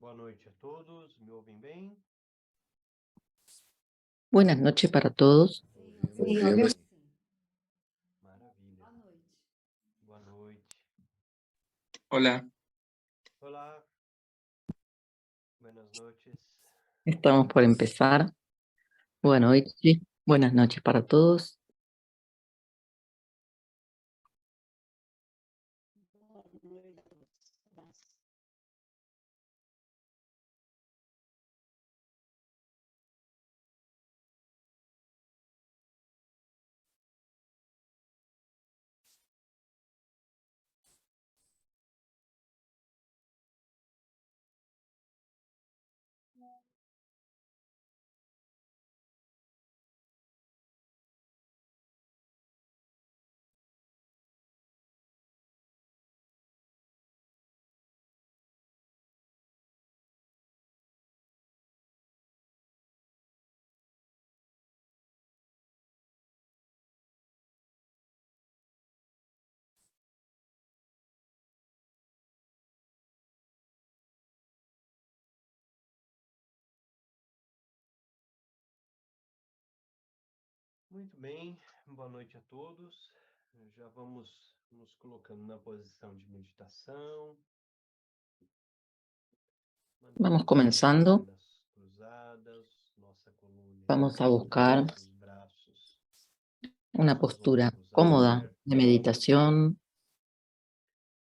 Boa noite a todos, me ouvem bem? Buenas noches para todos. Ouvimos bem. Maravilha. Boa noite. Hola, Olá, buenas noches. Estamos por empezar. Buenas noches para todos. Muito bem, boa noite a todos. Já vamos nos colocando na posição de meditação. Vamos comenzando. Pernas cruzadas, nossa coluna Vamos a ereta, buscar os braços, una as mãos postura cómoda cruzadas, de meditación.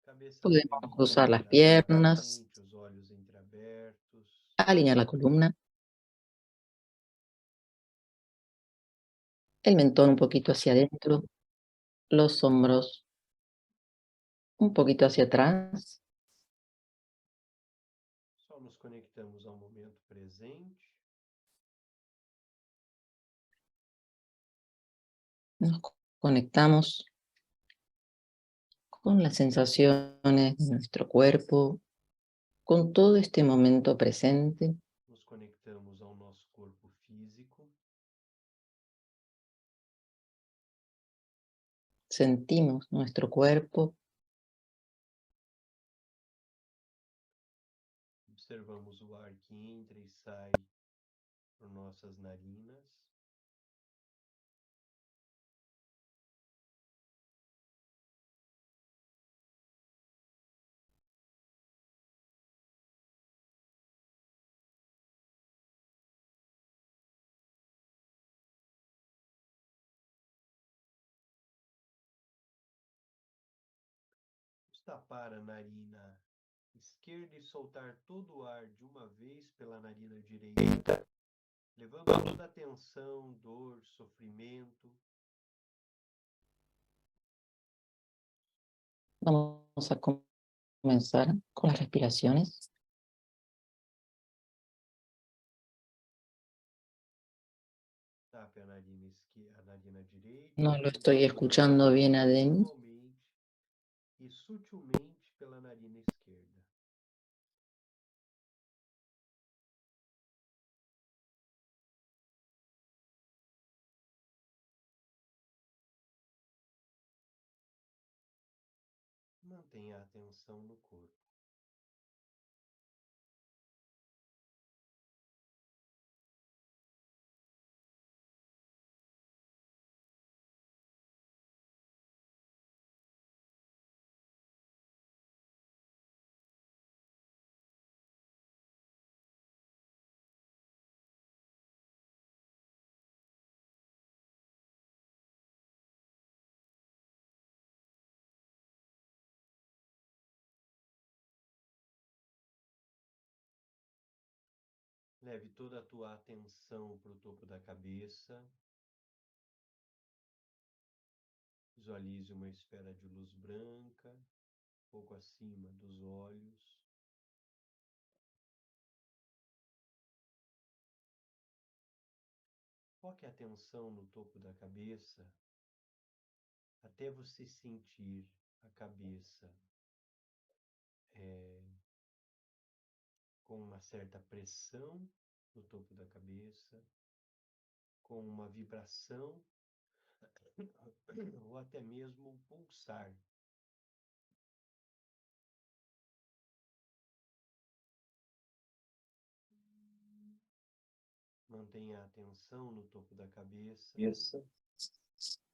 cabeça Podemos sempre cruzar las voltada para piernas, frente, os olhos entreabertos. alinear la columna, el mentón un poquito hacia adentro, los hombros un poquito hacia atrás. Só nos conectamos ao momento presente. Nos conectamos con las sensaciones de nuestro cuerpo, con todo este momento presente. Nos conectamos ao nosso corpo físico. Sentimos nuestro cuerpo. Observamos o ar que entra e sai por nossas narinas. Vamos tapar a narina esquerda e soltar todo o ar de uma vez pela narina direita, levando toda a tensão, dor, sofrimento. Vamos a comenzar con las respiraciones. Tape a narina esquerda, a narina direita. No lo estoy escuchando bien a Denis. Gradualmente e sutilmente pela narina esquerda. Mantenha a atenção no corpo. Leve toda a tua atenção para o topo da cabeça. Visualize uma esfera de luz branca, pouco acima dos olhos. Foque a atenção no topo da cabeça até você sentir a cabeça com uma certa pressão no topo da cabeça, com uma vibração ou até mesmo um pulsar. Mantenha a atenção no topo da cabeça.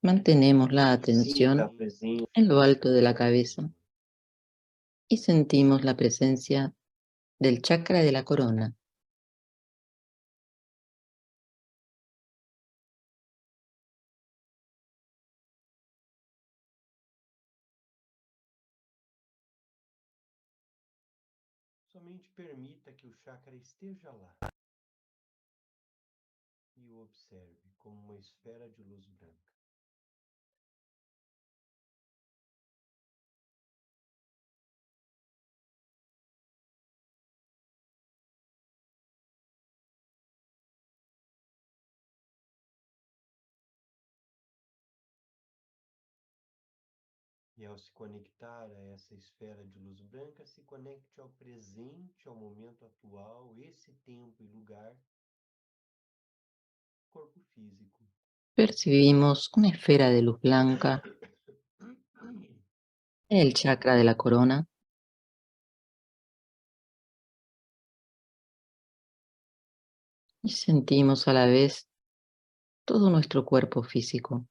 Mantenemos la atención en lo alto de la cabeza y sentimos la presencia del chakra de la corona. Somente permita que o chakra esteja lá e o observe como uma esfera de luz branca. E ao se conectar a essa esfera de luz branca, se conecte ao presente, ao momento atual, esse tempo e lugar, corpo físico. Percibimos una esfera de luz blanca en el chakra de la corona y sentimos a la vez todo nuestro cuerpo físico.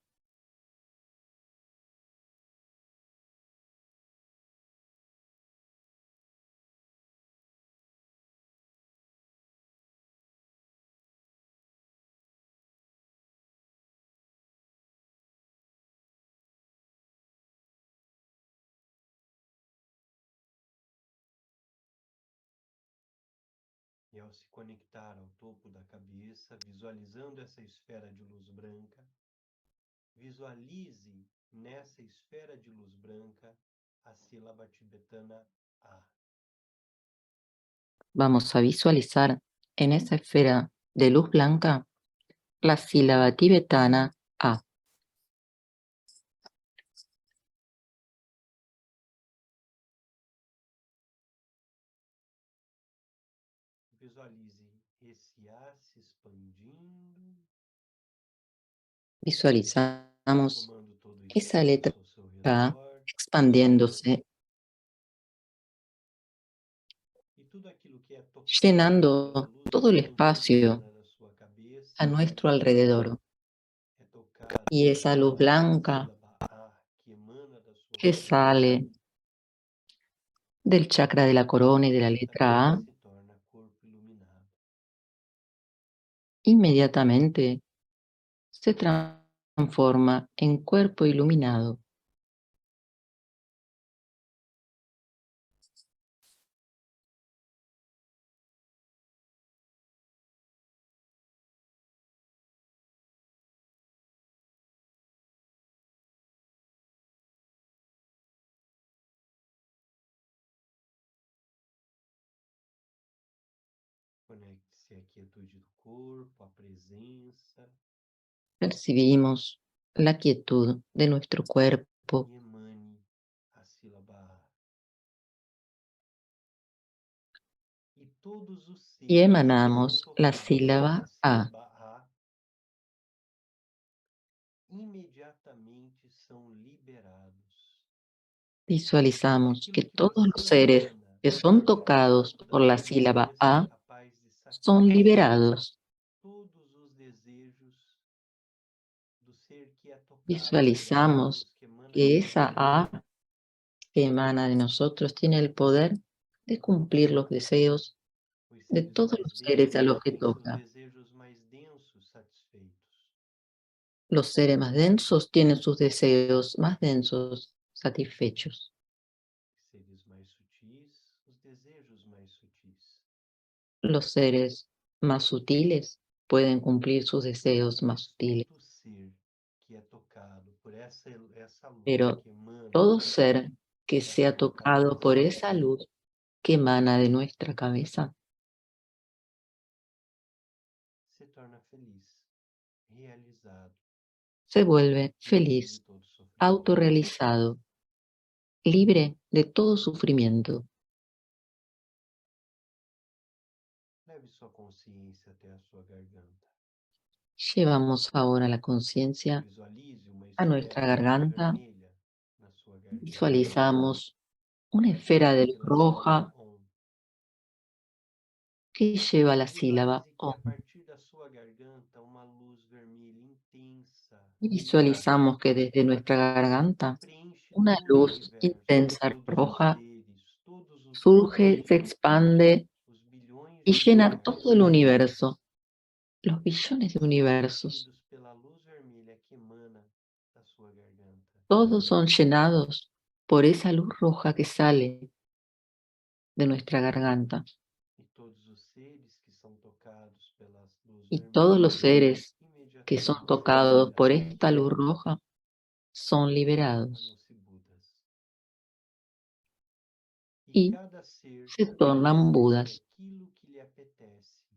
E ao se conectar ao topo da cabeça, visualizando essa esfera de luz branca, visualize nessa esfera de luz branca a sílaba tibetana A. Vamos a visualizar en esa esfera de luz blanca la sílaba tibetana A. Visualize esse A se expandindo, Visualizamos tomando todo o esa letra espaço ao seu A redor, expandiéndose, e tudo aquilo que é tocado pela llenando luz todo el branca que espacio emana da sua cabeça a nuestro alrededor. é tocado Y esa luz pela blanca sílaba A que emana da sua que cabeça, sale del chakra de la corona y de la letra A, se torna corpo iluminado. inmediatamente se transforma en cuerpo iluminado. Conecte-se à quietude do corpo, à presença, Percibimos la quietud de nuestro cuerpo e emane a sílaba A. E todos os seres y que emanamos são la tocados sílaba pela A. sílaba A imediatamente são liberados. Visualizamos que Aquilo que todos los você seres emana que son do tocados topo da por la sua sílaba cabeça é A capaz de son sacar liberados. todos os desejos do ser que é tocado por essa Visualizamos luz que emana de que você. esa A que emana de nosotros tiene el poder de cumplir los deseos Os de seres todos mais los seres a los densos que têm seus toca. desejos mais densos satisfeitos. Los seres más densos tienen sus deseos más densos satisfechos. Os seres mais sutis, os desejos mais sutis. Los seres más sutiles pueden cumplir sus deseos más Mas sutiles, todo ser que é tocado por essa luz pero que emana todo ser que da sea sua tocado por cabeça esa luz que emana de nuestra cabeza se torna feliz, realizado, se vuelve livre de feliz, todo sofrimento. autorrealizado, libre de todo sufrimiento. Leve sua consciência até a sua garganta. Llevamos ahora la conciencia Visualize uma a esfera nuestra de luz garganta. vermelha na sua garganta. Visualizamos una Uma esfera de luz sílaba roja OM. que lleva la sílaba Visualize que Om. a partir da sua garganta uma luz vermelha intensa Y visualizamos que desde nuestra garganta preenche una todo o luz universo, intensa todos os roja seres, todos os surge, se bilhões, expande os bilhões y de llena todo el universos universo, los billones de universos. preenchidos pela luz vermelha que emana da sua garganta. Todos son llenados por esa luz roja que sale de nuestra garganta. E todos os seres que são tocados pela luz Y todos los vermelha seres que son imediatamente são tocados por liberados, esta luz roja son liberados tornam-se Budas. E y cada ser se tornan recebe Budas. aquilo que lhe apetece,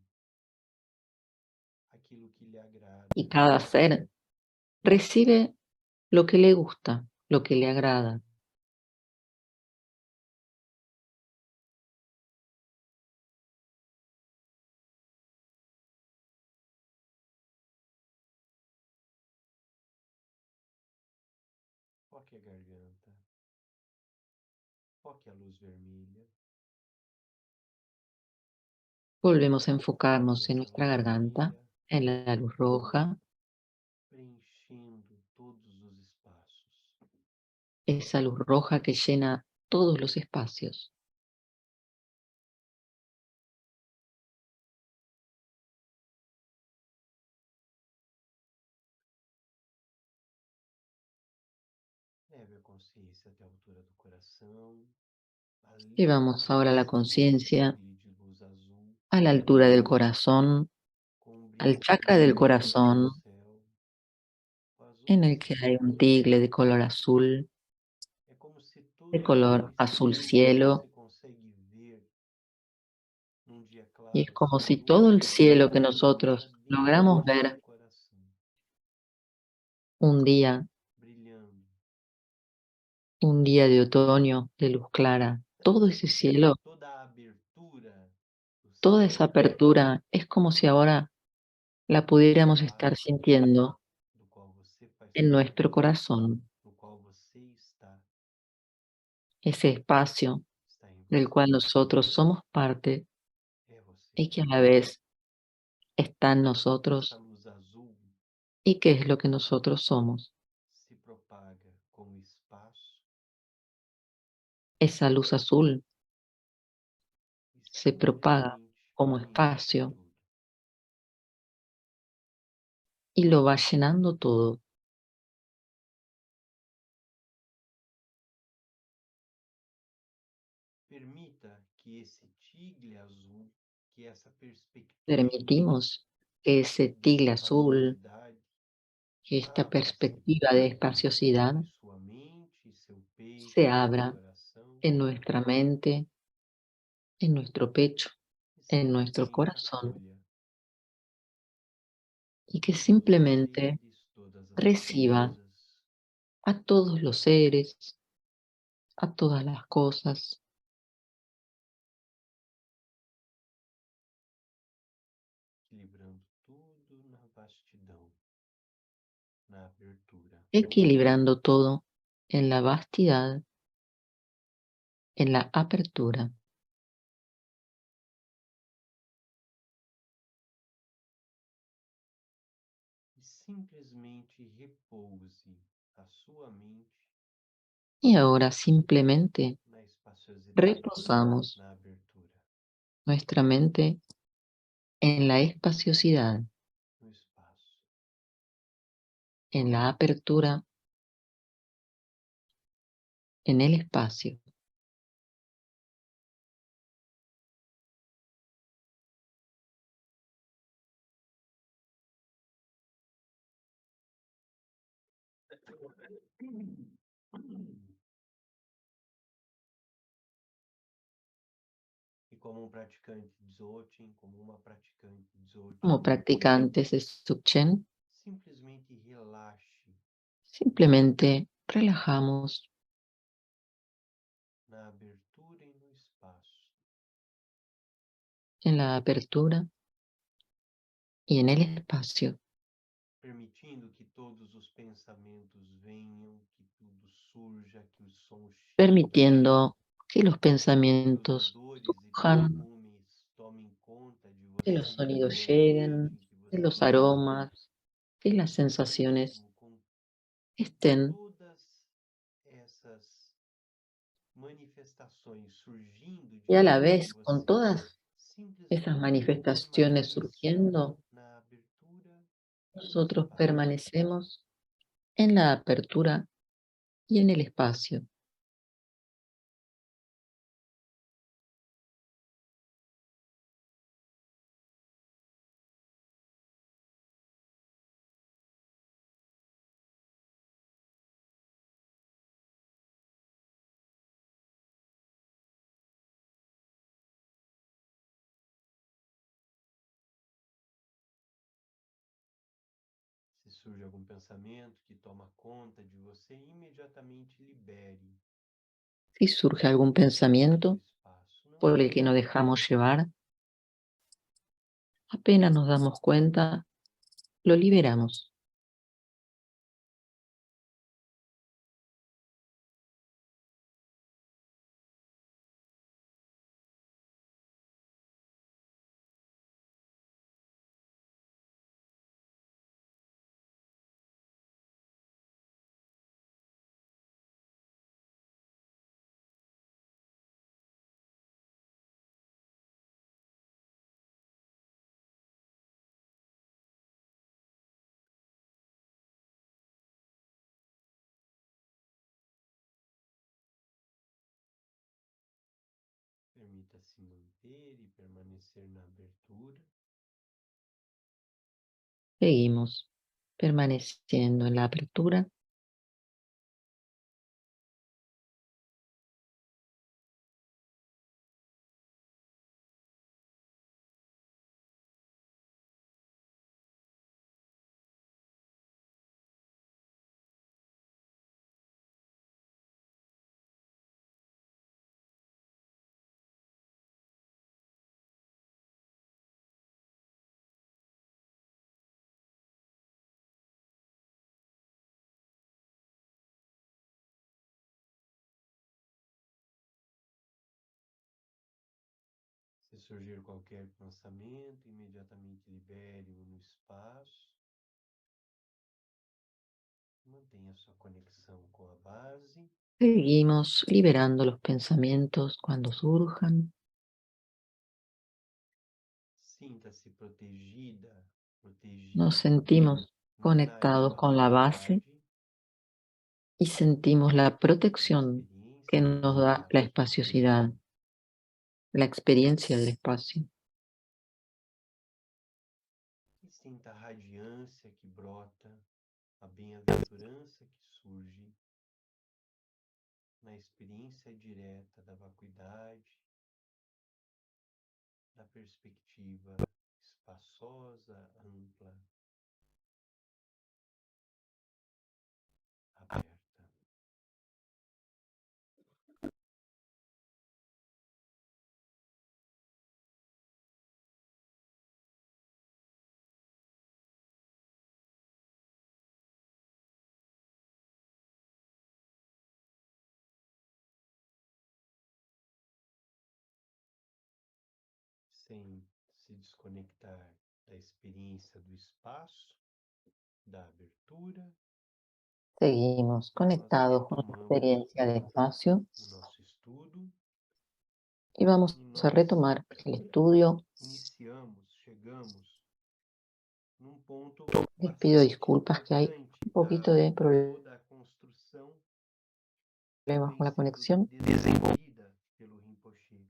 aquilo que lhe agrada. Y cada ser recibe lo que le gusta, lo que le agrada. Foque a garganta, foque a luz vermelha, Volvemos a foque enfocarnos en essa nuestra luz garganta, vermelha, en la luz roja, preenchendo todos os espaços. esa luz roja que llena todos los espacios. Leve a consciência até a altura do coração. Llevamos ahora la conciencia Brilho de luz azul, a la altura del corazón, com um al brilho chakra del típico do corazón, céu. O azul en el que hay un tigle de color azul, é como se de tudo color aquilo azul que cielo, você consegue ver num dia y es claro, como sem si todo el nuvens, cielo que está nosotros dentro logramos do seu ver coração, brilhando, un día de otoño de luz clara, todo ese cielo, toda a abertura do toda esa céu, apertura, es como si ahora la do pudiéramos estar espaço sintiendo do qual você faz en parte, nuestro corazón, no qual você ese espacio está em del você, cual nosotros somos parte é você. y que a la vez está en Essa nosotros luz azul y que es lo que nosotros somos. se propaga como espaço Esa luz azul e se propaga simplesmente como preenche espacio tudo. y lo va llenando todo. Permita que esse tigre azul, que essa perspectiva Permitimos que ese de tigre azul, espaciosidade que esta abra-se perspectiva de espaciosidad em sua mente, seu se peito, seu abra coração en nuestra mente, en nuestro pecho, e en nuestro simplesmente corazón acolha y que todos os simplemente seres, todas as reciba coisas, a todos los seres, a todas las cosas, equilibrando tudo na vastidão, na abertura. equilibrando todo en la vastidad, en la apertura. E simplesmente repouse a sua mente Y ahora simplemente na espaciosidade, reposamos na abertura, nuestra mente en la espaciosidad, no espaço. en la apertura, en el espacio. E como um praticante Dzogchen, como uma praticante Como Dzogchen, practicantes de Dzogchen, simplesmente relaxe simplemente relajamos na abertura e no espaço. en la apertura y en el espacio, Permitindo que todos os pensamentos venham, que tudo surja, que os sons cheguem, permitiendo que los que os pensamientos odores e surjan, perfumes que los sonidos lleguen, que los aromas, que las sensaciones estén y a la vez con todas esas manifestaciones surgiendo, nosotros permanecemos en la apertura y en el espacio. Se surge algum pensamento que toma conta de você, imediatamente libere Si surge algún pensamiento o espaço. Não por el que nos dejamos llevar, apenas nos damos cuenta, lo liberamos. permita-se manter e permanecer na abertura. Seguimos permaneciendo en la apertura. Se surgir qualquer pensamento, imediatamente libere-o no espaço. Mantenha sua conexão com a base. Seguimos liberando los pensamientos cuando surjan. Sinta-se protegida, Nos protegido sentimos na conectados con la base integridade y sentimos la da protección que experiência do nos da la espaço. espaciosidad, la experiencia del espacio. E sinta a radiância que brota, a bem-aventurança que surge na experiência direta da vacuidade, da perspectiva espaçosa, ampla, aberta. Sem se desconectar da experiência do espaço, da abertura, Seguimos nós conectados con la retomamos experiencia del espacio o nosso estudo y vamos e a nós retomar el estudio. chegamos num ponto Les pido bastante disculpas que hay importante un poquito de problemas toda a construção que con vem la sendo conexión. desenvolvida pelo Rinpoche.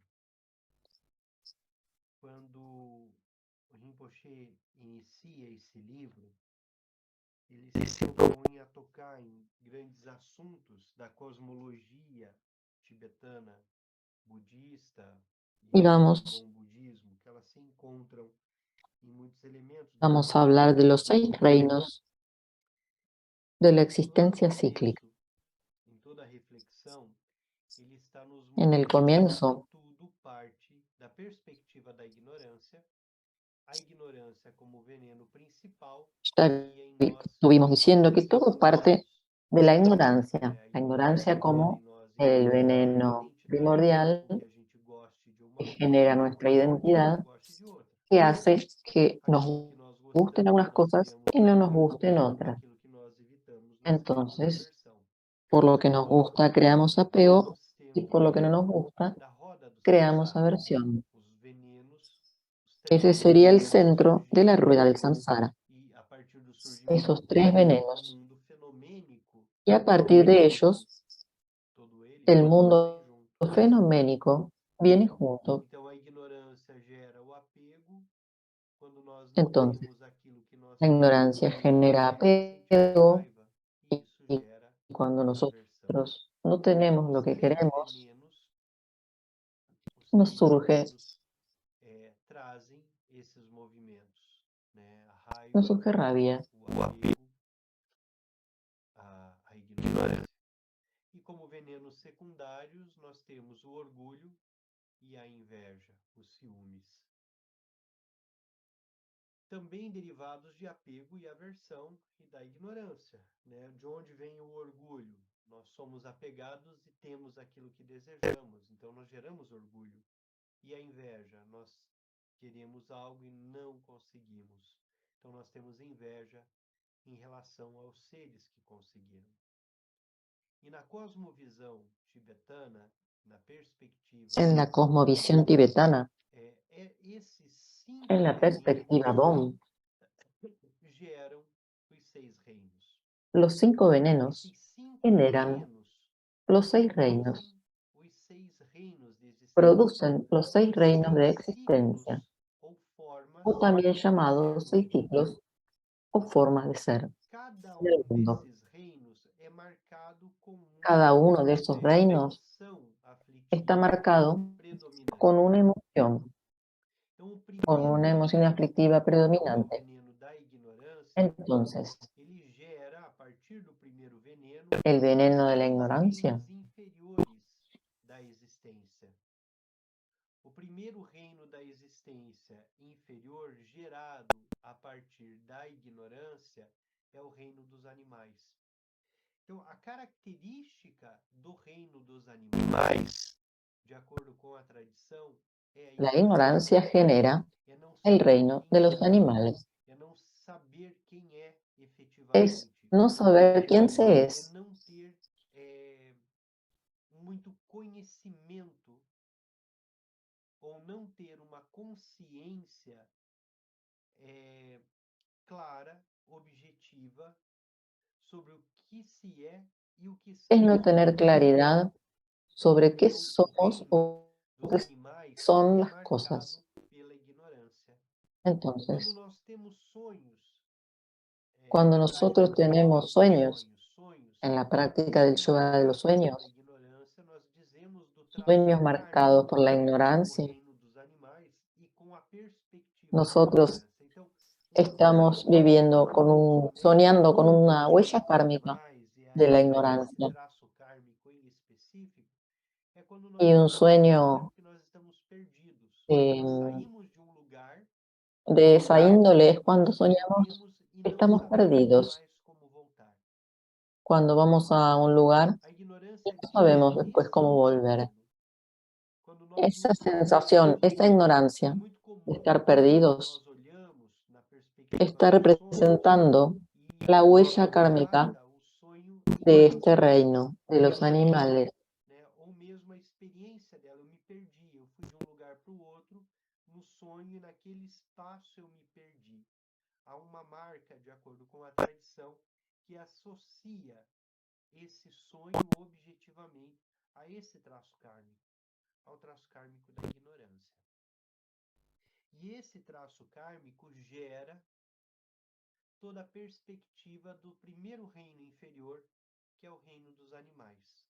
Quando o Rinpoche inicia esse livro, ele se propõe a tocar em grandes assuntos da cosmologia tibetana, budista Y e do bom budismo, que elas se encontram em muitos elementos da vamos a hablar de los 6 reinos de la existencia cíclica. Em toda a reflexão, ele está nos En el comienzo mostrando que tudo parte da perspectiva da ignorância, a ignorância como veneno principal, ya e em nós estuvimos diciendo que todo parte de la a ignorancia como ignorância el envolve a veneno identidade primordial com que a gente goste de que genera nuestra identidad, que hace que nos gusten algunas cosas y no nos gusten otras. Entonces, por lo que nos gusta creamos apego y por lo que no nos gusta creamos aversión. Ese sería el centro de la rueda del samsara, esos tres venenos. Y a partir de ellos, el mundo fenoménico viene junto. Entonces, la ignorancia genera apego y cuando nosotros no tenemos lo que queremos, nos surge rabia. A ignorância. E como venenos secundários, nós temos o orgulho e a inveja, os ciúmes. Também derivados de apego e aversão e da ignorância, né? De onde vem o orgulho? Nós somos apegados e temos aquilo que desejamos, então nós geramos orgulho. E a inveja? Nós queremos algo e não conseguimos, então nós temos inveja em relação aos seres que conseguiram. E na cosmovisão tibetana, na perspectiva... En la cosmovisión tibetana, en la perspectiva Bon, geram os 6 reinos. Los 5 venenos generan los 6 reinos, producen los 6 reinos de existencia, o también llamados 6 ciclos o formas de ser del mundo. Cada uno de esos reinos está marcado con una emoción aflictiva predominante. Entonces, el veneno de la ignorancia o primeiro reino da existência inferior gerado a partir da ignorância é o reino dos animais. Então, a característica do reino dos animais, de acordo com a tradição, é la ignorancia genera el reino de los animales. é não saber quem é Es efetivamente. no saber quién se es. É não ter muito conhecimento ou não ter uma consciência clara, objetiva, sobre o que se é e o que Es no tener claridad sobre qué somos o qué son las cosas. Entonces, cuando nosotros tenemos sueños en la práctica del yoga de los sueños marcados por la ignorancia, nosotros estamos soñando con una huella kármica de la ignorancia. Y un sueño de esa índole es cuando soñamos que estamos perdidos. Cuando vamos a un lugar y no sabemos después cómo volver. Esa sensación, esa ignorancia de estar perdidos, está representando la huella kármica de este reino, de los animales. Ou mesmo a experiência dela, eu me perdi, eu fui de um lugar para o outro, no sonho, e naquele espaço eu me perdi. Há uma marca, de acordo com a tradição, que associa esse sonho objetivamente a esse traço kármico, ao traço kármico da ignorância. E esse traço kármico gera toda a perspectiva do primeiro reino inferior, que é o reino dos animais.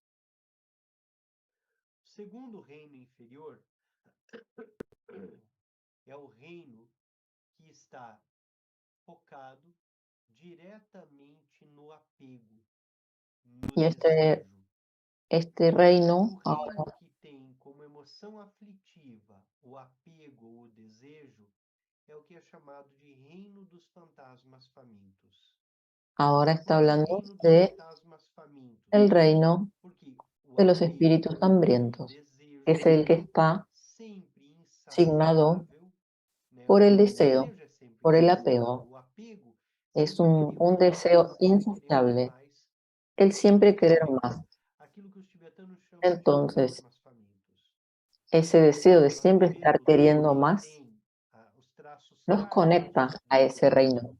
O segundo reino inferior é o reino que está focado diretamente no apego, no Y desejo. este reino O reino que tem como emoção aflitiva o apego ou o desejo é o que é chamado de reino dos fantasmas famintos. ahora está hablando de el reino de los espíritus hambrientos. Es el que está signado por el deseo, por el apego. Es un deseo insaciable, el siempre querer más. Entonces, ese deseo de siempre estar queriendo más nos conecta a ese reino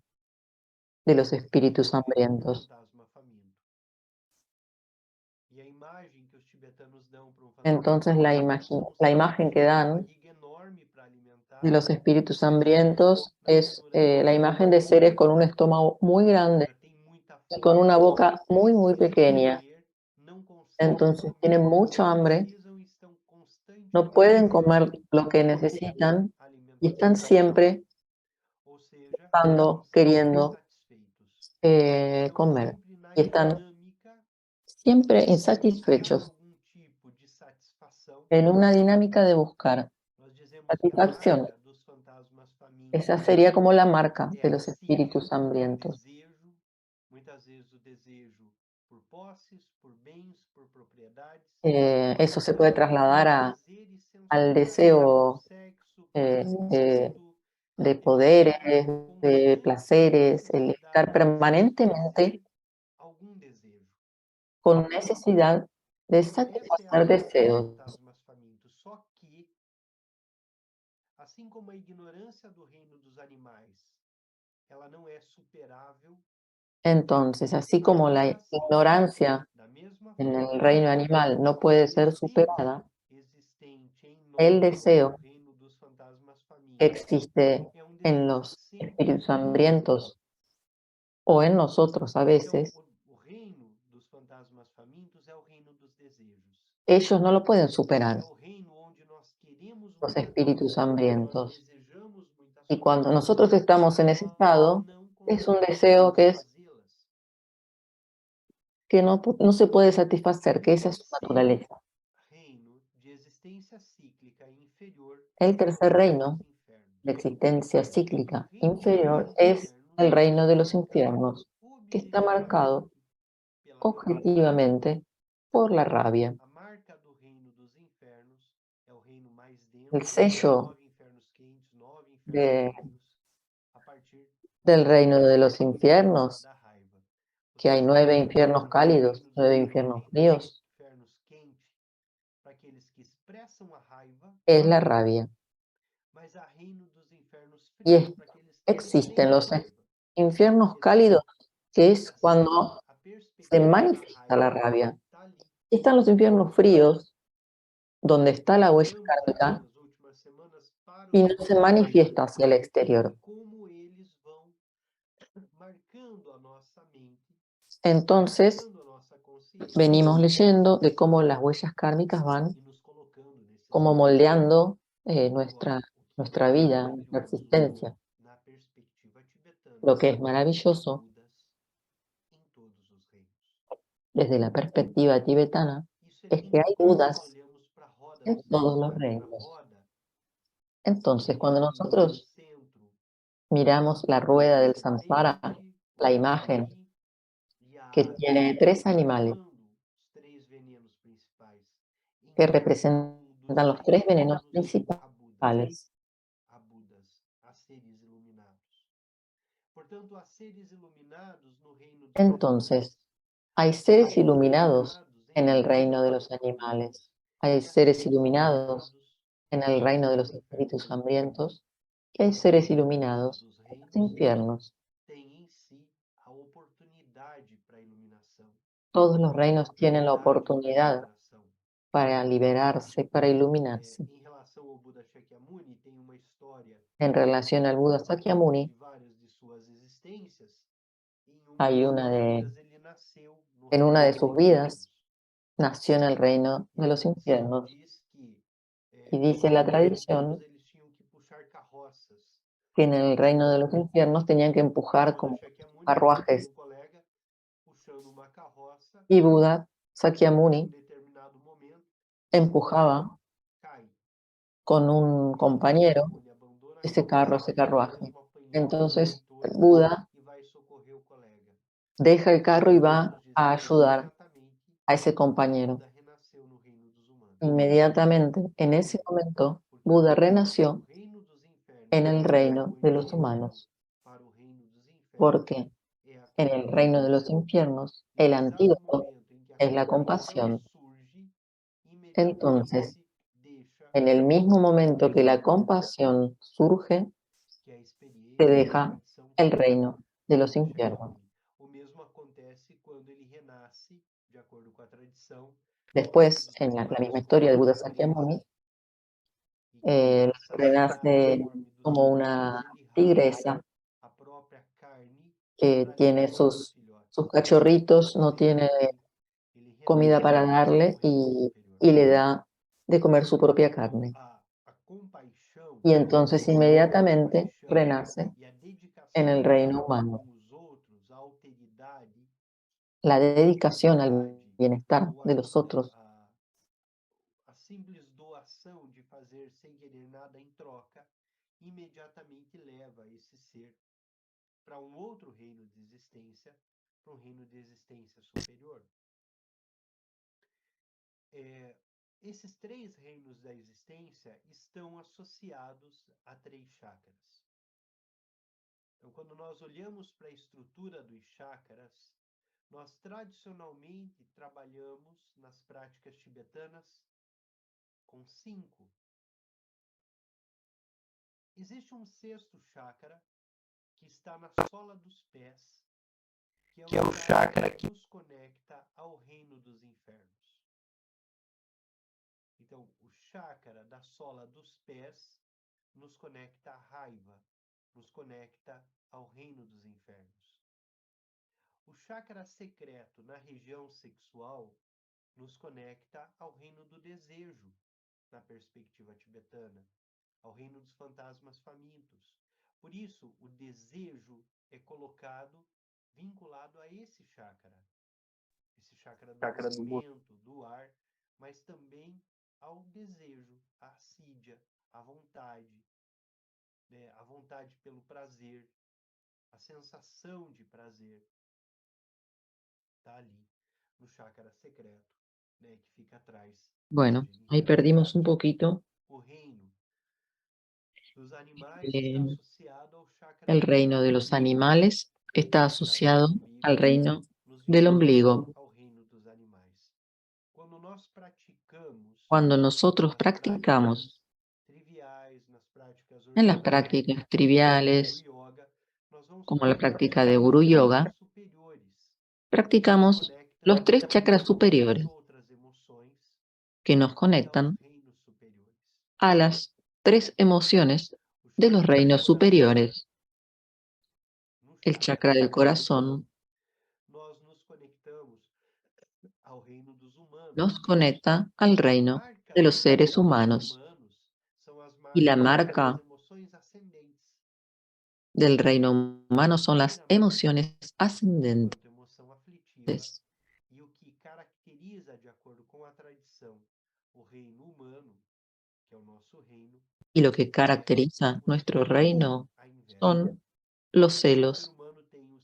de los espíritus hambrientos. Entonces la imagen que dan de los espíritus hambrientos es la imagen de seres con un estómago muy grande y con una boca muy, muy pequeña. Entonces tienen mucho hambre, no pueden comer lo que necesitan y están siempre buscando, queriendo comer. Y están siempre insatisfechos en una dinámica de buscar satisfacción. Esa sería como la marca de los espíritus hambrientos. Eso se puede trasladar al deseo de poderes, de placeres, el estar permanentemente con necesidad de satisfacer deseos. Entonces, así como la ignorancia en el reino animal no puede ser superada, el deseo que existe en los espíritus hambrientos o en nosotros a veces, ellos no lo pueden superar, los espíritus hambrientos. Y cuando nosotros estamos en ese estado, es un deseo que no se puede satisfacer, que esa es su naturaleza. El tercer reino, la existencia cíclica inferior, es el reino de los infiernos, que está marcado objetivamente por la rabia. El sello de- del reino de los infiernos, que hay 9 infiernos cálidos, 9 infiernos fríos, es la rabia. Y existen los infiernos cálidos, que es cuando se manifiesta la rabia. Y están los infiernos fríos, donde está la huella kármica y no se manifiesta hacia el exterior. Entonces, venimos leyendo de cómo las huellas kármicas van como moldeando nuestra vida, nuestra existencia. Lo que es maravilloso desde la perspectiva tibetana es que hay Budas en todos los reinos. Entonces, cuando nosotros miramos la rueda del samsara, la imagen que tiene 3 animales que representan los 3 venenos principales. Entonces, hay seres iluminados en el reino de los animales, hay seres iluminados en el reino de los espíritus hambrientos y hay seres iluminados en los infiernos. Todos los reinos tienen la oportunidad para liberarse, para iluminarse. En relación al Buda Sakyamuni, hay en una de sus vidas, nació en el reino de los infiernos. Y dice la tradición que en el reino de los infiernos tenían que empujar como carruajes. Y Buda Sakyamuni empujaba con un compañero ese carruaje. Entonces Buda deja el carro y va a ayudar a ese compañero. Inmediatamente, en ese momento, Buda renació do reino dos infernos en el para reino o de los infierno, humanos, para o reino dos infernos, porque é a en el reino de los compaixão. infiernos No el exato antídoto momento em que a es la compaixão compasión. surge, Entonces, imediatamente deixa en el mismo o momento que la reino, compasión surge, que é a se experiência, a deja tradição el física, reino de los deixa aquele infiernos. reino. O mesmo acontece quando ele renasce, de acordo com a tradição, no reino Después, dos en la animais misma como historia de uma Buda tigresa, Sakyamuni, e que essa renace forma dos como animais una ele rasga tigresa a própria carne que para tiene alimentar os sus filhotes. cachorritos, Então no tiene ele comida renasce para no darle reino superior. y le da de comer su propia Então, carne. a compaixão, Y entonces inmediatamente renace e a en dedicação el reino humano. com os outros, a alteridade, La dedicación al bondade, bienestar ou de los otros a simples doação de fazer sem querer nada em troca, imediatamente leva esse ser para um outro reino de existência, para um reino de existência superior. Esses três reinos da existência estão associados a três chakras. Então, quando nós olhamos para a estrutura dos chakras, nós tradicionalmente trabalhamos nas práticas tibetanas com 5. Existe um sexto chakra que está na sola dos pés, que é o chakra que nos conecta ao reino dos infernos. Então, o chakra da sola dos pés nos conecta à raiva, nos conecta ao reino dos infernos. O chakra secreto na região sexual nos conecta ao reino do desejo, na perspectiva tibetana, ao reino dos fantasmas famintos. Por isso, o desejo é colocado, vinculado a esse chakra do movimento, do ar, mas também ao desejo, à assídia, à vontade, né? A vontade pelo prazer, a sensação de prazer, está ali no chakra secreto, né? Que fica atrás. Bueno, ahí perdimos un poquito. O reino dos animais está associado ao chakra El reino de los animales está asociado al reino del ombligo. ao reino dos animais. Quando nós praticamos Cuando nosotros practicamos en las prácticas triviales, como la práctica de Guru Yoga, practicamos los 3 chakras superiores que nos conectan a las 3 emociones de los reinos superiores. El chakra del corazón nos conecta al reino de los seres humanos y la marca del reino humano son las emociones ascendentes. E o que caracteriza, de acordo com a tradição, o reino humano, que é o nosso reino, y lo que caracteriza nuestro reino son los celos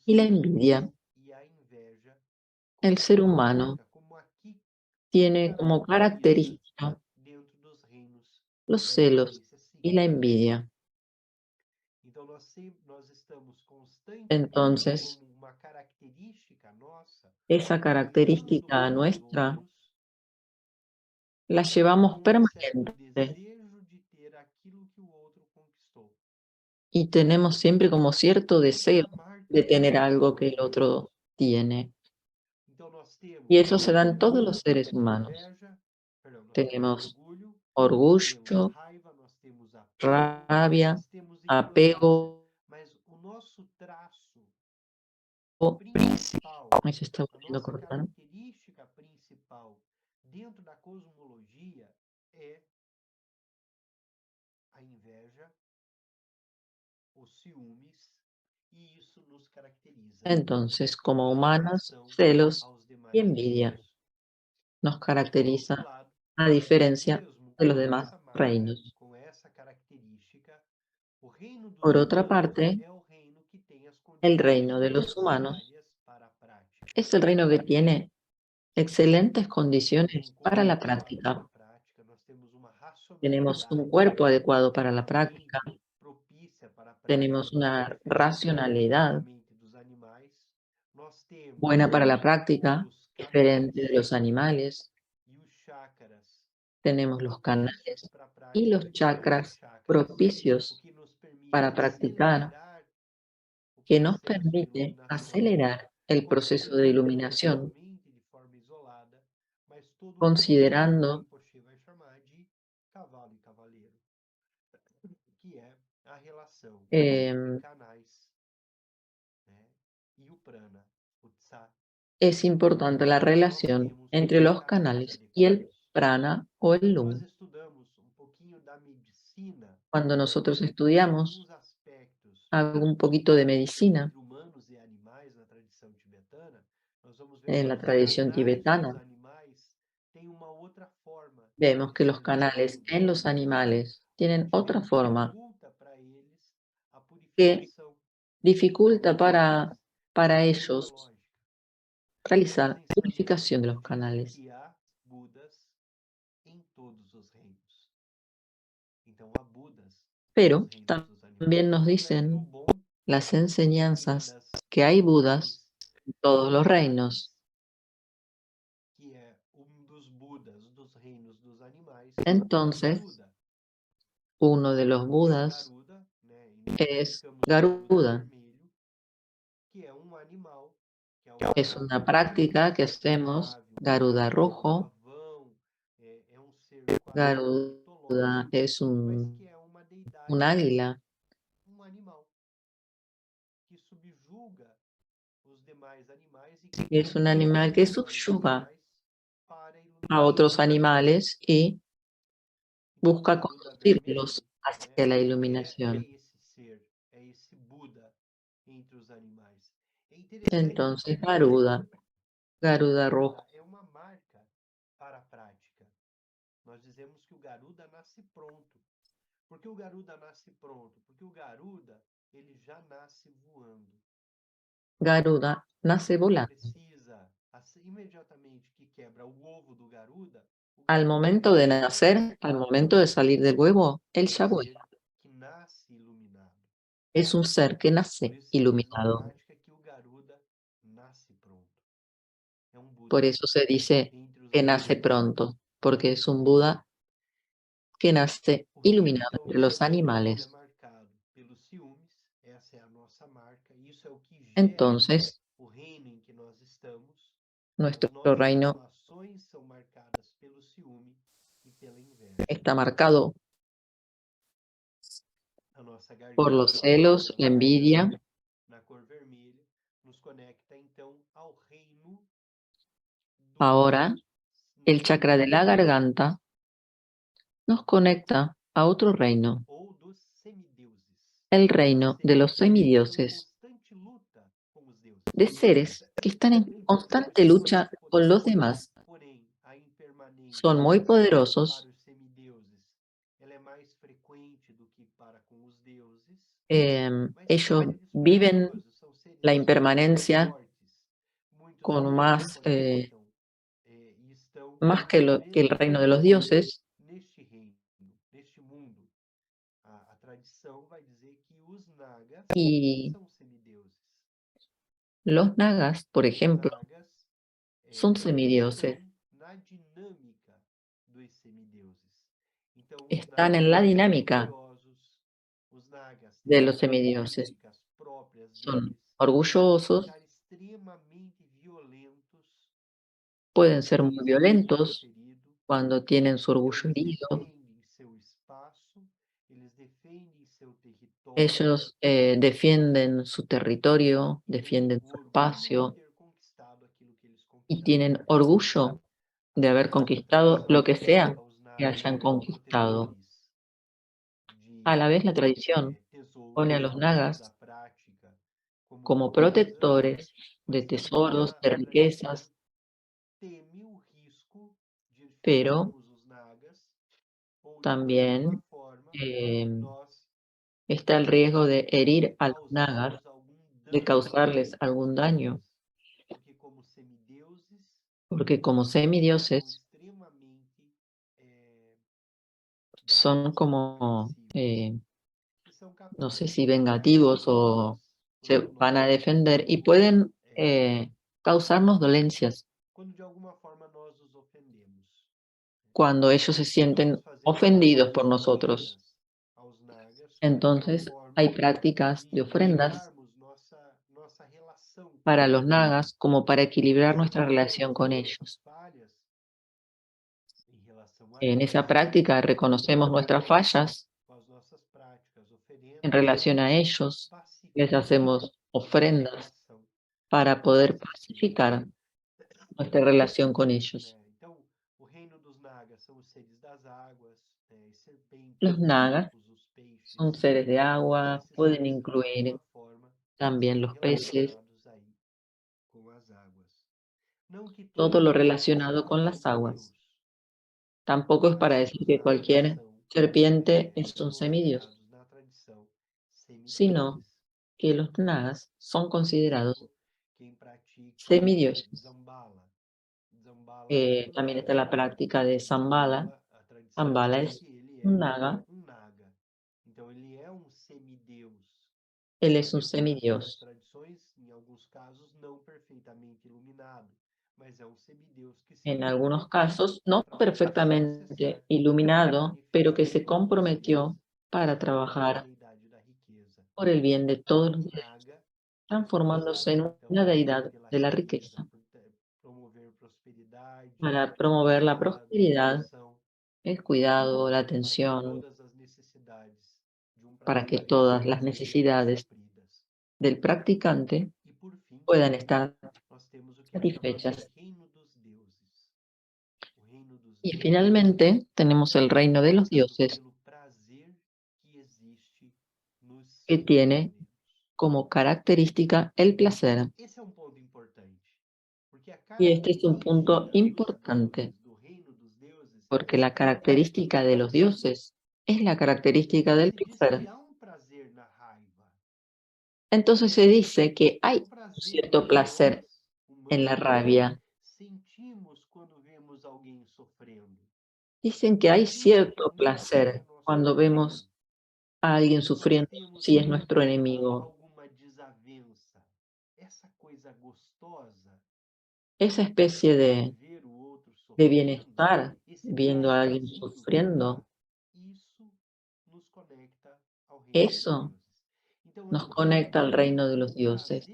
y la envidia. El ser humano tiene como característica los celos y la envidia. Entonces, esa característica nuestra la llevamos permanente y tenemos siempre como cierto deseo de tener algo que el otro tiene. Y eso se da en todos los seres humanos. Tenemos orgullo, rabia, apego, ahí se está volviendo a cortar. Característica principal dentro da cosmologia é a inveja, os ciúmes, e isso nos caracteriza. Entonces, como humanos, celos y envidia nos caracteriza a diferencia de los demás reinos. Por otra parte, el reino de los humanos es el reino que tiene excelentes condiciones para la práctica. tenemos un cuerpo adecuado para la a práctica, mente propícia para a tenemos prática, una diferente do racionalidad comportamento dos animais, nós temos buena para la práctica, os diferente canais de los animales, e os chakras tenemos los propícios canales para a y prática, los que são os chakras chakras, o propicios que nos permite para practicar, acelerar o que nos processo de permite iluminação, acelerar el proceso de considerando iluminación, somente de forma isolada, mas todo o conjunto que o considerando Rinpoche vai chamar de cavalo e cavaleiro, que é a relação entre eh, canais, né, e o prana, o tsa. es importante la Então, nós relación temos entre os los canais canales y el adequados. prana o el Quando nós lung. estudamos um pouquinho da medicina, Cuando nosotros de estudiamos alguns aspectos algún poquito de medicina entre humanos e animais na tradição tibetana, nós vamos ver en que la os tradición canais dos tibetana, animais têm uma outra forma vemos de que los canales circulação, en los animales tienen que otra forma dificulta para eles a que purificação dificulta dos canais para de maneira ellos lógica. realizar Dizem purificación de sabiamente los canales. que há Budas em todos os reinos. Então, há Budas nos Pero reinos dos animais. también nos No reino dicen bom, las em enseñanzas Budas que hay ruins, Budas en todos los dos reinos. que é dos Budas dos reinos dos animais, é o Entonces, Garuda. uno de los Que o Budas Garuda, né, es identificamos o Garuda Garuda. vermelho, que é animal, que é Es uma una ave práctica que hacemos, admirável, Garuda rojo. pavão, um ser quase como Garuda mitológico, es mas que é uma un deidade, águila, animal, que subjuga os demais animais e que es un conduz animal os que demais subyuga animais para a a iluminação. otros animales y Então, o busca Garuda conducirlos vermelho, né, hacia la é iluminación. esse ser, é esse Buda entre os animais. É interessante Entonces, porque Garuda rojo, Garuda é uma marca para a prática. Nós dizemos que o Garuda nasce pronto. Por que o Garuda nasce pronto? Porque o Garuda, ele já nasce voando. Garuda nace Ele não volando. precisa, imediatamente que quebra o ovo do o Al Garuda já momento de está voando. nacer, al momento de salir del huevo, él É um ya ser vuela. que nasce iluminado. Es un ser que Por nace isso se diz na iluminado. prática que o Garuda nasce pronto. É um Por Buda eso se dice entre os que nace animais. pronto, porque es un Buda que nace O reino, iluminado então, entre los tibetano, ele é animales. marcado pelos ciúmes, essa é a nossa marca, isso é o que gera Entonces, o reino em que nós estamos. As nuestro nossas reino relações são marcadas pelo ciúme e pela inveja. está marcado A nossa por los garganta, celos, a la narina, envidia. na cor vermelha, nos conecta, então, ao reino Ahora, dos el chakra de la semideuses garganta nos conecta a otro reino, ou dos semideuses. el Ou reino de seja, los seres que estão em semidioses, constante luta com os deuses. de seres que están en constante Eles são lucha muito con los poderosos, demás. porém, a Son impermanência muy para poderosos, os semideuses, ela é mais frequente do que para com os deuses, mas são ellos seres viven poderosos, são seres la extremamente impermanencia fortes. Muitos con deles se más, conectam e estão más que, que el reino de los mentalmente dioses. neste reino, neste mundo. A tradição vai dizer que os nagas Y são semideuses. los nagas, por Os ejemplo, nagas son estão semidioses. na dinâmica dos semideuses. Então, os Están nagas en la são dinámica orgulhosos, os nagas têm de los semidioses. características próprias Son deles, podem orgullosos, ficar extremamente violentos pueden quando ser têm muy seu orgulho violentos ferido. cuando tienen su Então, orgullo eles herido. defendem seu espaço, eles defendem seu território, Ellos defienden su territorio, e têm defienden o su orgulho de espacio ter conquistado aquilo que eles y conquistaram. tienen orgullo de haber A conquistado tradição lo que sea coloca os que nagas hayan como conquistado. protetores A la vez, de la tradición pone a tesouros los da nagas prática, como como proteção, protectores de mas também tesoros, de a tradição riquezas, teme o risco de pero ferirmos os nagas ou de alguma también forma eh, nós está el riesgo de herir a los nagas, causarmos algum de dano causarles algún a daño, eles, porque como semideuses porque como eles são semidioses extremamente son como, no sé si vengativos o se van a defender y pueden causarnos dolencias quando de alguma forma nós os ofendemos. cuando ellos se sienten ofendidos por nosotros. Entonces, hay prácticas de ofrendas para los nagas como para equilibrar nuestra relación con ellos. En esa práctica reconocemos nuestras fallas en relación a ellos, les hacemos ofrendas para poder pacificar nuestra relación con ellos. Los nagas son seres de agua, pueden incluir también los peces, todo lo relacionado con las aguas. Tampoco es para decir que cualquier serpiente es un semidios, sino que los nagas son considerados semidioses. También está la práctica de Zambala. Zambala es un naga, él es un semidios. En algunos casos, no perfectamente iluminado, pero que se comprometió para trabajar por el bien de todos los demás, transformándose en una deidad de la riqueza, para promover la prosperidad, el cuidado, la atención, para que todas las necesidades del practicante puedan estar satisfechas. Y finalmente tenemos el reino de los dioses, que tiene como característica el placer. Y este es un punto importante, porque la característica de los dioses es la característica del placer. Entonces se dice que hay un cierto placer en la rabia. Dicen que hay cierto placer cuando vemos a alguien sufriendo si es nuestro enemigo. Esa especie de bienestar viendo a alguien sufriendo, eso nos conecta al reino de los dioses.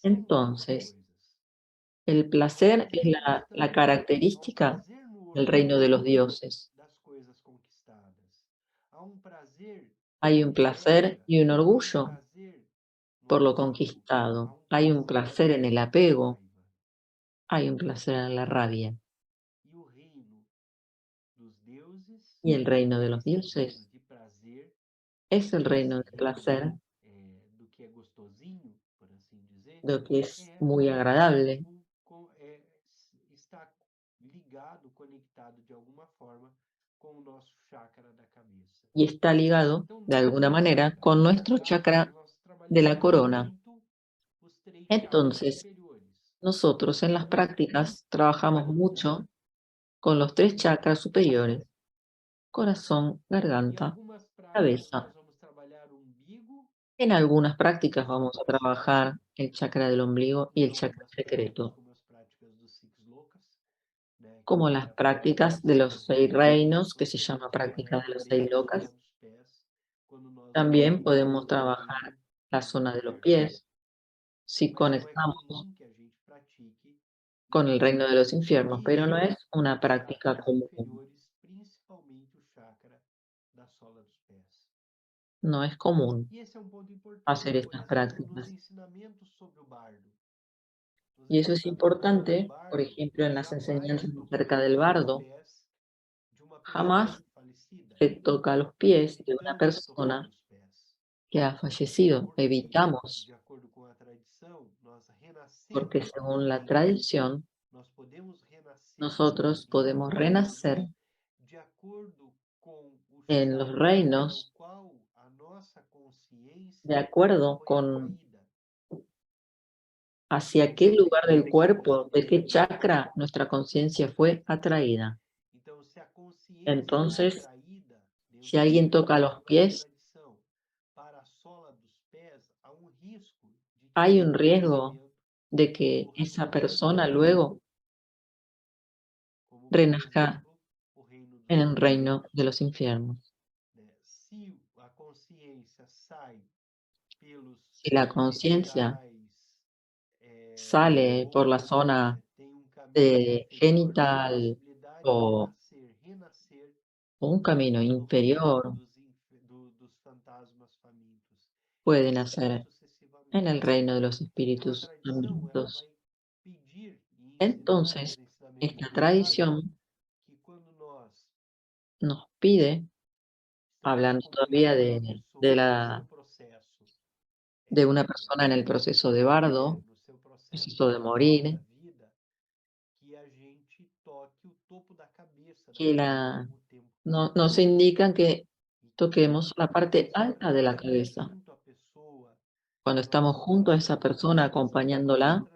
Entonces, el placer es la característica del reino de los dioses. Hay un placer y un orgullo por lo conquistado. Hay un placer en el apego. Hay un placer en la rabia. Y el reino de los dioses es el reino del placer, lo que es muy agradable. Y está ligado, de alguna manera, con nuestro chakra de la corona. Entonces, nosotros en las prácticas trabajamos mucho con los 3 chakras superiores: corazón, garganta, cabeza. En algunas prácticas vamos a trabajar el chakra del ombligo y el chakra secreto, como las prácticas de los 6 reinos, que se llama práctica de los 6 lokas. También podemos trabajar la zona de los pies, si conectamos con el reino de los infiernos, pero no es una práctica común. No es común hacer estas prácticas. Y eso es importante, por ejemplo, en las enseñanzas acerca del bardo. Jamás se toca los pies de una persona que ha fallecido. Evitamos, porque según la tradición, nosotros podemos renacer en los reinos de acuerdo con hacia qué lugar del cuerpo, de qué chakra nuestra conciencia fue atraída. Entonces, si alguien toca los pies, hay un riesgo de que esa persona luego renazca en el reino de los infiernos. Si la conciencia sale por la zona genital o un camino inferior, puede nacer en el reino de los espíritus hambrientos. Entonces, esta tradición nos pide, hablando todavía de una persona en el proceso de bardo, proceso de morir, que nos indican que toquemos la parte alta de la cabeza. Cuando estamos junto a esa persona acompañándola,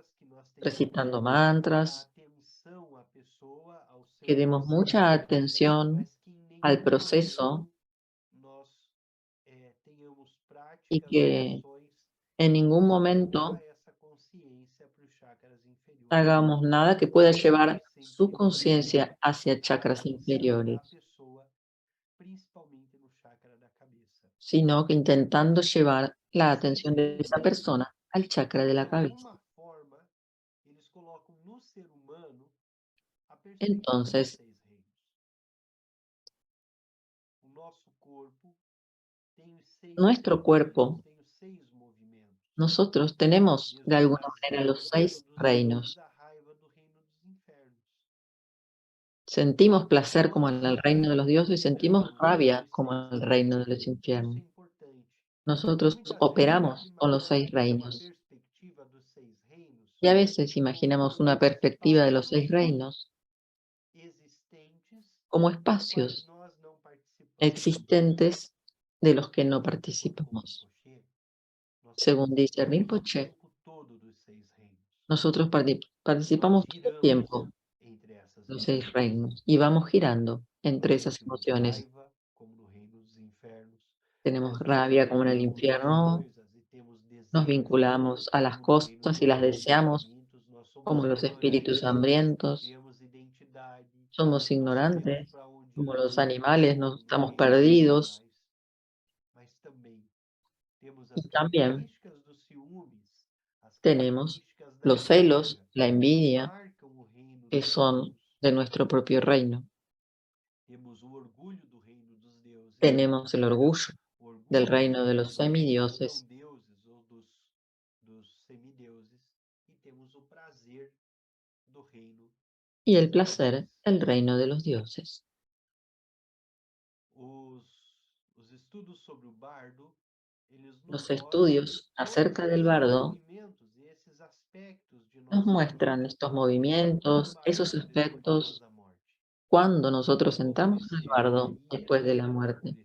recitando mantras, que demos mucha atención al proceso y que en ningún momento hagamos nada que pueda llevar su conciencia hacia chakras inferiores, sino que intentando llevar la atención de esa persona al chakra de la cabeza. Entonces, nuestro cuerpo, nosotros tenemos de alguna manera los 6 reinos. Sentimos placer como en el reino de los dioses y sentimos rabia como en el reino de los infiernos. Nosotros operamos con los 6 reinos. Y a veces imaginamos una perspectiva de los 6 reinos como espacios existentes de los que no participamos. Según dice Rinpoche, nosotros participamos todo el tiempo de los 6 reinos y vamos girando entre esas emociones. Tenemos rabia como en el infierno, nos vinculamos a las cosas y las deseamos como los espíritus hambrientos, somos ignorantes como los animales, no estamos perdidos. Y también tenemos los celos, la envidia, que son de nuestro propio reino. Tenemos el orgullo del reino de los semidioses y el placer, el reino de los dioses. Los estudios acerca del bardo nos muestran estos movimientos, esos aspectos, cuando nosotros entramos en el bardo después de la muerte.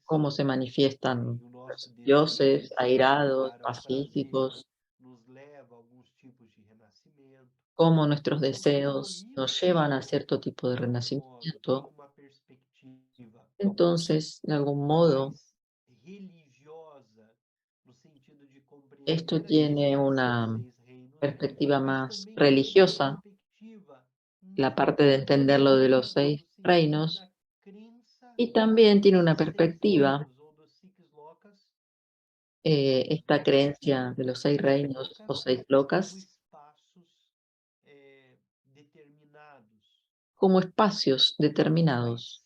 Cómo se manifiestan los dioses airados, pacíficos, cómo nuestros deseos nos llevan a cierto tipo de renacimiento. Entonces, de algún modo, esto tiene una perspectiva más religiosa, la parte de entender lo de los 6 reinos, y también tiene una perspectiva, esta creencia de los 6 reinos o 6 locas, como espacios determinados,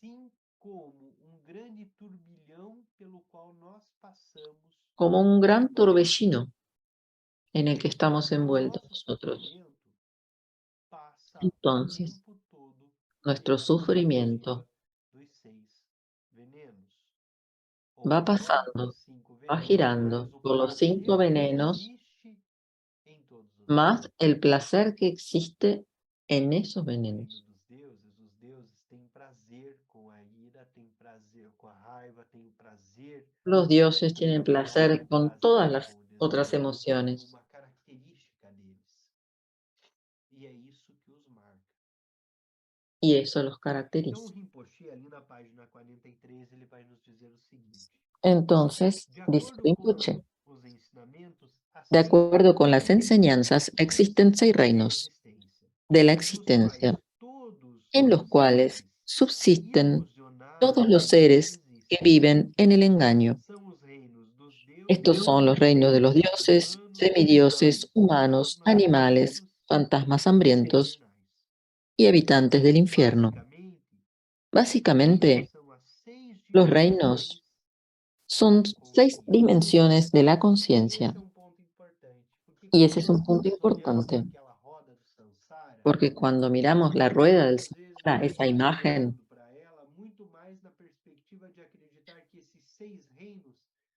como un gran torbellino en el que estamos envueltos nosotros. Entonces, nuestro sufrimiento va pasando, va girando por los 5 venenos, más el placer que existe en esos venenos. Los dioses tienen placer con todas las otras emociones. Y eso los caracteriza. Entonces, dice Rinpoche, de acuerdo con las enseñanzas, existen 6 reinos de la existencia, en los cuales subsisten todos los seres que viven en el engaño. Estos son los reinos de los dioses, semidioses, humanos, animales, fantasmas hambrientos y habitantes del infierno. Básicamente, los reinos son 6 dimensiones de la conciencia. Y ese es un punto importante, porque cuando miramos la rueda del samsara, esa imagen,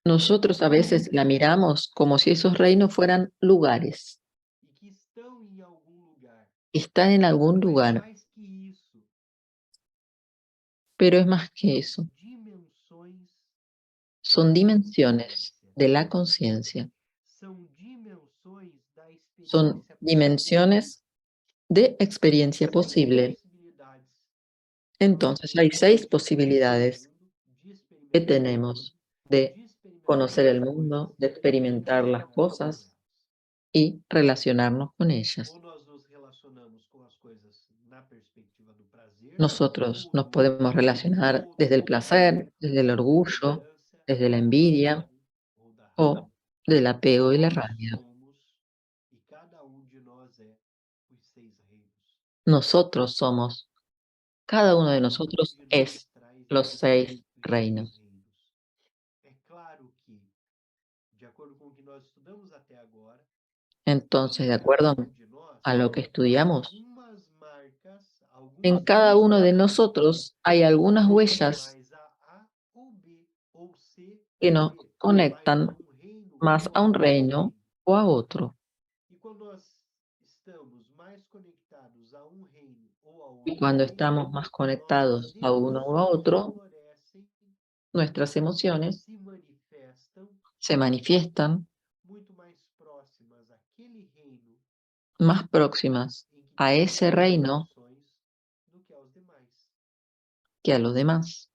nosotros a veces la miramos como si esos reinos fueran lugares. Están en algún lugar, pero es más que eso. Son dimensiones de la conciencia. Son dimensiones de experiencia posible. Entonces hay 6 posibilidades que tenemos de conocer el mundo, de experimentar las cosas y relacionarnos con ellas. Nosotros nos podemos relacionar desde el placer, desde el orgullo, desde la envidia o del apego y la rabia. Nosotros somos, cada uno de nosotros es los 6 reinos. Entonces, de acuerdo a lo que estudiamos, en cada uno de nosotros hay algunas huellas que nos conectan más a un reino o a otro. Y cuando estamos más conectados a uno o a otro, nuestras emociones se manifiestan más próximas a ese reino que a los demás.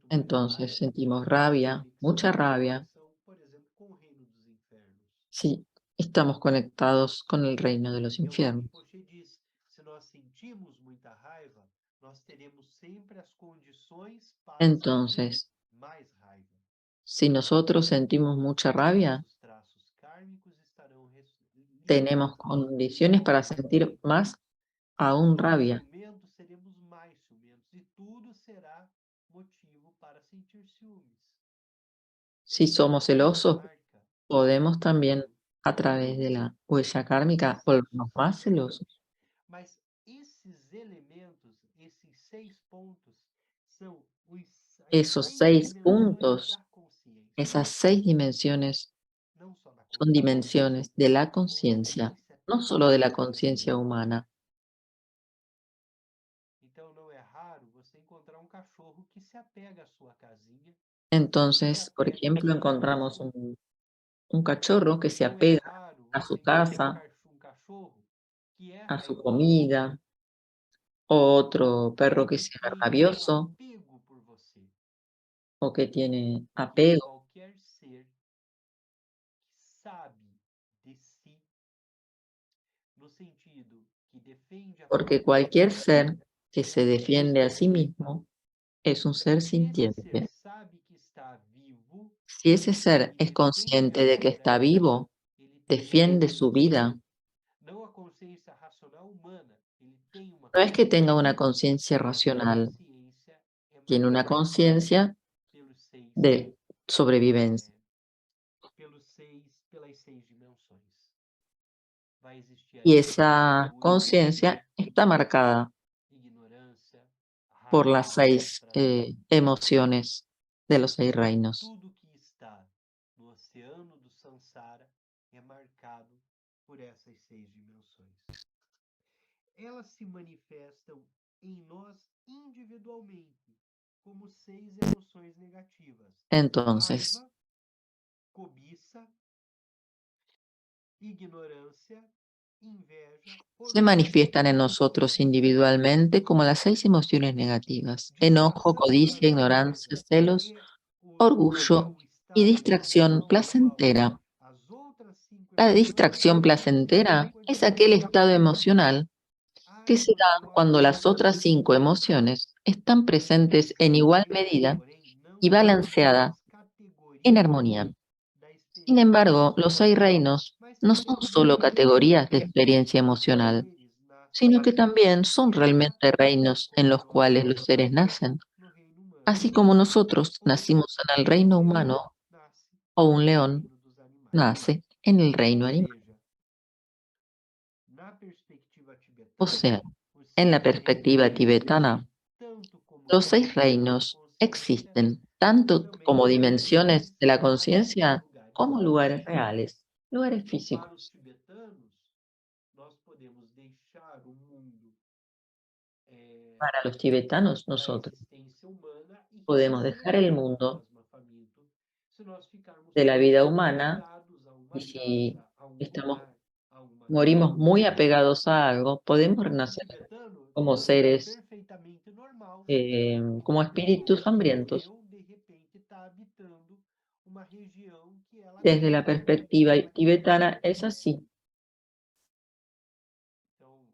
Entonces sentimos rabia, mucha rabia, si estamos conectados con el reino de los infiernos. Entonces, si nosotros sentimos mucha rabia, tenemos condiciones para sentir más aún rabia. Si somos celosos, podemos también, a través de la huella kármica, volvernos más celosos. Esos 6 puntos, esas 6 dimensiones, son dimensiones de la conciencia, no solo de la conciencia humana. Entonces, por ejemplo, encontramos un cachorro que se apega a su casa, a su comida, o otro perro que sea rabioso o que tiene apego, porque cualquier ser que se defiende a sí mismo es un ser sintiente. Si ese ser es consciente de que está vivo, defiende su vida. No es que tenga una conciencia racional, tiene una conciencia de sobrevivencia. Y esa conciencia está marcada por las 6 emociones de los 6 reinos. por essas 6 dimensões. Elas se manifestam em nós individualmente, como 6 emoções negativas: Entonces, raiva, cobiça, ignorância, inveja, se orgulho, manifiestan en nosotros individualmente como las 6 emociones negativas: enojo, distração codicia, ignorancia, prazerosa celos, e orgullo é o y estado distracción emocional no qual placentera. as outras 5 La emoções distracción placentera es aquel estado emocional que se da cuando las otras 5 emociones están presentes en Seis igual reinos, medida porém, y não são balanceada apenas en categorias armonía. da Sin experiência embargo, los emocional, reinos mas no também son solo níveis categorías de de experiencia qual emocional, eles nascem sino que también son e realmente atuam reinos en como los nós cuales los seres nacen. no reino humano, Así como nosotros ou nacimos en el como reino um leão humano nasce o un no león reino dos animais. nace en el reino Ou animal. seja, na perspectiva O tibetana, sea, os en la 6 reinos perspectiva existem tibetana, tanto como los 6 reinos dimensões da consciência, existen como tanto também como como dimensiones lugares de la reais, conciencia lugares como lugares físicos. reales, lugares Para os físicos. tibetanos, nós podemos deixar o mundo Para los tibetanos, da nosotros existência humana e podemos renascer dejar no el fantasma mundo faminto se nós ficarmos de la vida muito humana apegados a y uma si casa, a um estamos, lugar, a uma morimos criatura. muy apegados a algo, podemos Para um renacer tibetano, como é seres, perfeitamente normal como dizer espíritus que o hambrientos. eu, de repente, está habitando uma região que ela Desde la gosta, que perspectiva ela quer tibetana ter. es así. Então,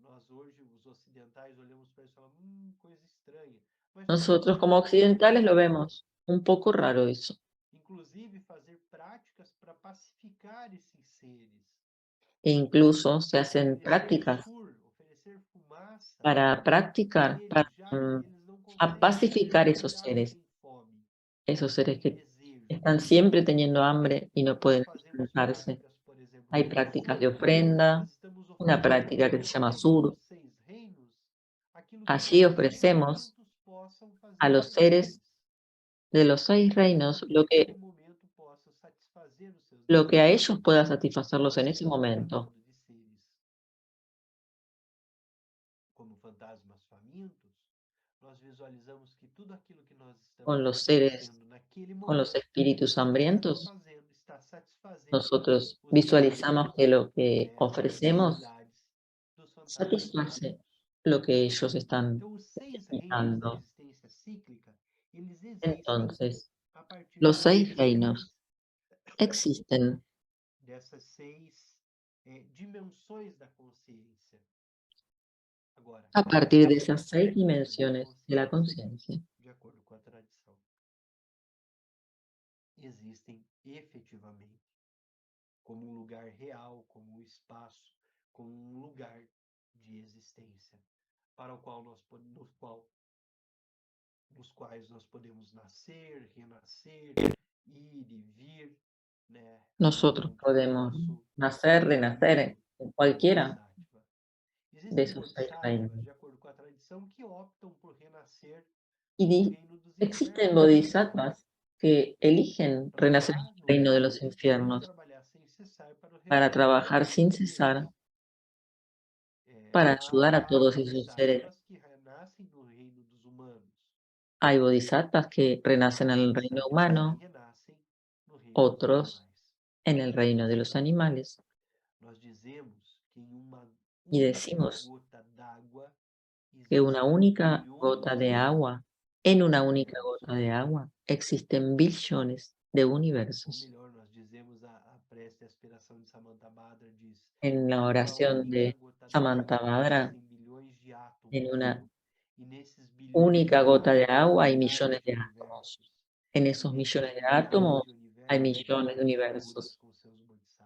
nós hoje, os ocidentais, olhamos para isso e falamos, coisa estranha. Mas Nosotros podemos como occidentales lo inclusive, vemos un poco raro eso. inclusive fazer práticas para pacificar esses seres. E incluso se hacen Oferecer prácticas fur, oferecer fumaça para para practicar, eles, para já que eles não a conseguem se pacificar alimentar, têm fome, esos seres que desejo. están siempre teniendo hambre y no Nós pueden fazemos alimentarse. práticas, por exemplo, Hay de prácticas de ofrenda. ofrenda, Nós estamos una práctica que oferecendo se llama para esses sur. 6 reinos aquilo que Allí esses ofrecemos elementos possam a fazer los por seres eles. de los 6 reinos Aquilo que naquele momento possa satisfazer os seus lo que a desejos. ellos pueda satisfacerlos en Se ese estamos momento. tratando de seres como fantasmas famintos, nós visualizamos que tudo aquilo que nós Con estamos los seres, oferecendo naquele con los momento espíritus está hambrientos, satisfazendo nosotros os visualizamos que lo que as ofrecemos necessidades dos fantasmas satisface famintos. lo que ellos están Então, os 6 reinos da necesitando. existência cíclica, eles existem Entonces, a partir los dessas 6 reinos existen dessas 6 dimensões da consciência. Agora, a partir de essas esas 6 dimensões da dimensiones de la consciência, conciencia. de acordo com a tradição, existem efetivamente como um lugar real, como um espaço, como um lugar de existência para o qual nos quais nós podemos nascer, renascer, ir e vir, né, Nosotros conforme o podemos nosso nacer, renacer desejo en cualquiera bodhisattva. de Existem esos 6 reinos. bodhisattvas, de acordo com a tradição, que optam por renascer Y no reino dos existen infernos. bodhisattvas que eligen Para renacer en lá, el no reino de reino los dos infernos, infiernos trabalhar sem cessar para o para resolvimento trabajar dos sin seus desejos. cesar, para ayudar a Há todos esos seres. bodhisattvas que renascem no reino dos humanos. Hay bodhisattvas que renacen Há en el reino bodhisattvas humano, que renascem no reino dos otros animais. en el reino de los animales. Nós dizemos que em uma Y única decimos gota d'água que una existem única bilhões gota de de agua, en una única universos. gota de agua, existen billones de Ou universos. melhor, nós dizemos a prece de aspiração de Samantabhadra diz: En la em uma oración única de gota d'água Samantabhadra, existem bilhões de átomos. en una E nesses bilhões única de gota de átomos há agua hay milhares millones de de átomos. universos. En E esos nesses millones de milhões átomos de hay universos, millones de milhões de Budas universos. com seus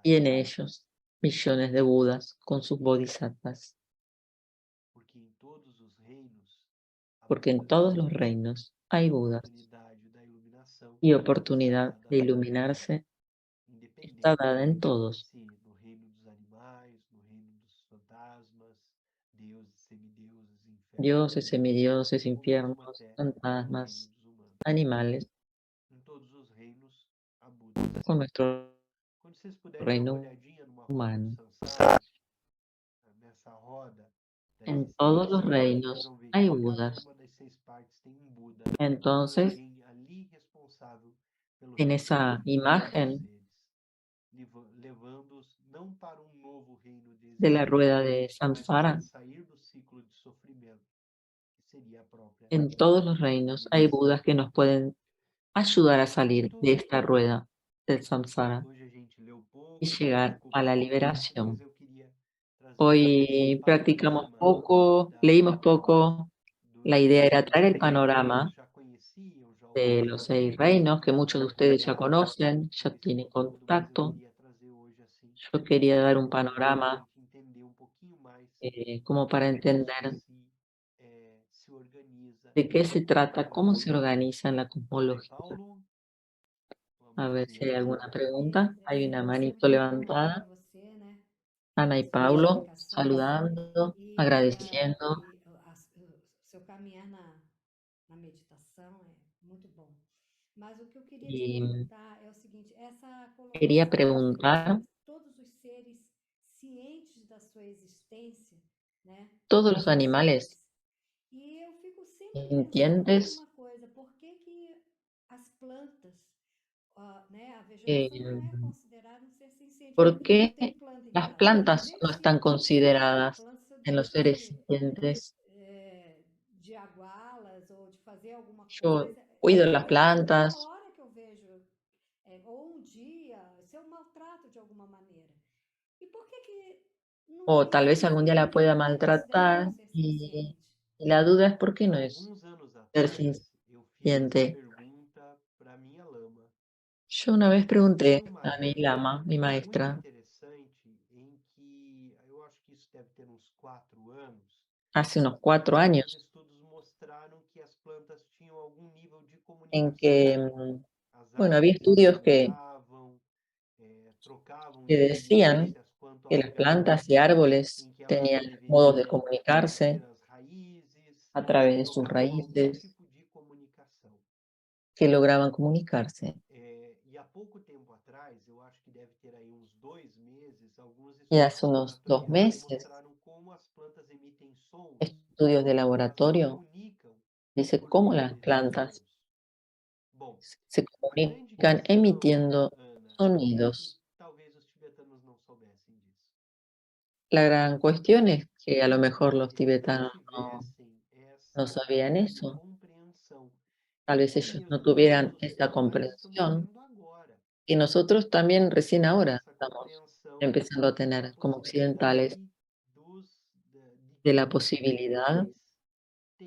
Y en bodhisattvas. ellos millones de Budas con sus bodhisattvas. Porque em todos os reinos há Porque en Budas. todos los reinos hay E a Budas. oportunidade da iluminação Y está oportunidad dada a de todos, iluminarse está independente dada en todos. se no reino dos animais, no reino dos fantasmas, deuses, semideuses, Dioses, infernos, semidioses, ou mesmo infiernos, até no reino fantasmas, dos humanos. animales, Em todos os reinos há Budas. con nuestro Quando vocês puderem dar uma reino olhadinha humano. samsara, nessa roda da En todos los existência, vocês reinos vão ver hay que cada Budas. uma das 6 partes tem um Buda, Entonces, alguém ali responsável pelo en esa sofrimento de todos os imagen seres, levando-os não para um novo reino de de la rueda existência, de mas para samsara, sair do ciclo de sofrimento, que seria a própria en todos los reinos hay iluminação. Budas que nos pueden ayudar a salir de Muito esta rueda del samsara Hoje a gente leu y pouco, llegar praticou a la pouco, mas liberación. eu queria trazer um pouco desse Hoy practicamos panorama poco, leímos poco. La idea era traer el dos reinos que panorama todos já conheciam, já de ouviram los falar, 6 reinos que muchos de ustedes ya sobre conocen, ya esse tienen conteúdo, mas eu contacto. queria trazer hoje assim Yo quería dar un para a panorama gente entender um pouquinho mais como para como isso entender se organiza de qué se na trata, cómo se cosmologia. organiza en la Ana e cosmología. Paulo, A vamos ver si hay ver. alguna pregunta. É, Hay é, una é manito sempre muito bom ouvir levantada. você, né? Ana y As suas Paulo explicações saludando, e, agradeciendo. o seu caminhar na meditação é muito bom. Mas o que eu queria te Y perguntar é o seguinte: essa quería colocação que você preguntar, fez, todos os seres cientes da sua existência, né? ¿todos los São animales seres. E eu fico sempre pensando sintientes? numa coisa: por que que as plantas, né, a vegetação não eh, é considerada um ser senciente, ¿Por porque não qué tem planta em las casa? A plantas no gente están considera as consideradas plantas en los seres desde sintientes? de aguá-las ou de fazer alguma coisa, Yo mas cuido las toda plantas, hora que eu vejo, ou um dia, se eu maltrato de alguma maneira. E por que que não o tem tal vez algún día la senciência? pueda Não é considerado um maltratar, ser y senciente? la duda es por qué no es Alguns anos ser atrás, eu fiz essa sintiente. pergunta para minha lama. Yo una vez Foi pregunté numa a mi época lama, mi muito maestra, interessante em que eu acho que isso deve ter uns 4 anos, hace unos 4 alguns años, estudos mostraram que as plantas tinham algum nível de en comunicação. que, As bueno, había árvores se estudios comunicavam, trocavam que decían experiências quanto que ao las lugar plantas y árboles em que elas tenían modos de deveriam comunicarse ter as raízes, a través de sus trocavam algum raíces, tipo de comunicação. que lograban comunicarse. E há pouco tempo atrás, eu acho que deve ter aí uns 2 meses, alguns Y hace estudos unos 2 laboratoriais meses, mostraram como as plantas emitem sons estudios de e elas se laboratorio, comunicam dice por cómo meio las desses plantas sons. Bom, se a grande comunican questão, emitiendo Ana, é que sonidos. talvez os tibetanos não soubessem disso. La gran cuestión es que a lo mejor los Eles não tibetanos tivessem no essa sabían eso. compreensão. Tal E vez até ellos no mesmo nós, tuvieran os esa tibetanos, estamos comprensión tendo agora y nosotros también recién ahora essa estamos compreensão empezando a da tener como occidentales possibilidade de de que la os posibilidad vegetais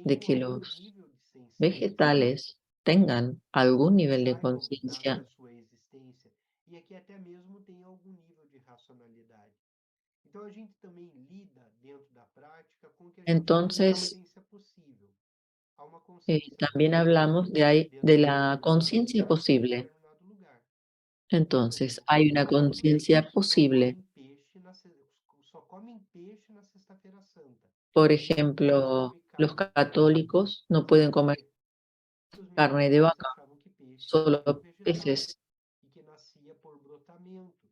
de tenham que algum los nível de sensiência, vegetales tengan algún nivel de saibam da conciencia. sua existência e que até mesmo tenham algum nível de racionalidade. Então a gente também lida dentro da prática com o que a gente chama de Entonces, consciência possível. Há uma consciência también possível hablamos dentro de de um la determinado conciencia ambiente, em um posible. determinado lugar. Por Entonces, exemplo, hay os una brahmanos conciencia só posible. comem peixe só comem peixe na Sexta-feira Santa. Por Não pode ejemplo, comer los carne. católicos no pueden Por comer quê? Porque os carne de milenares vaca, achavam que peixe era solo algo vegetal peces, e que nascia por brotamento.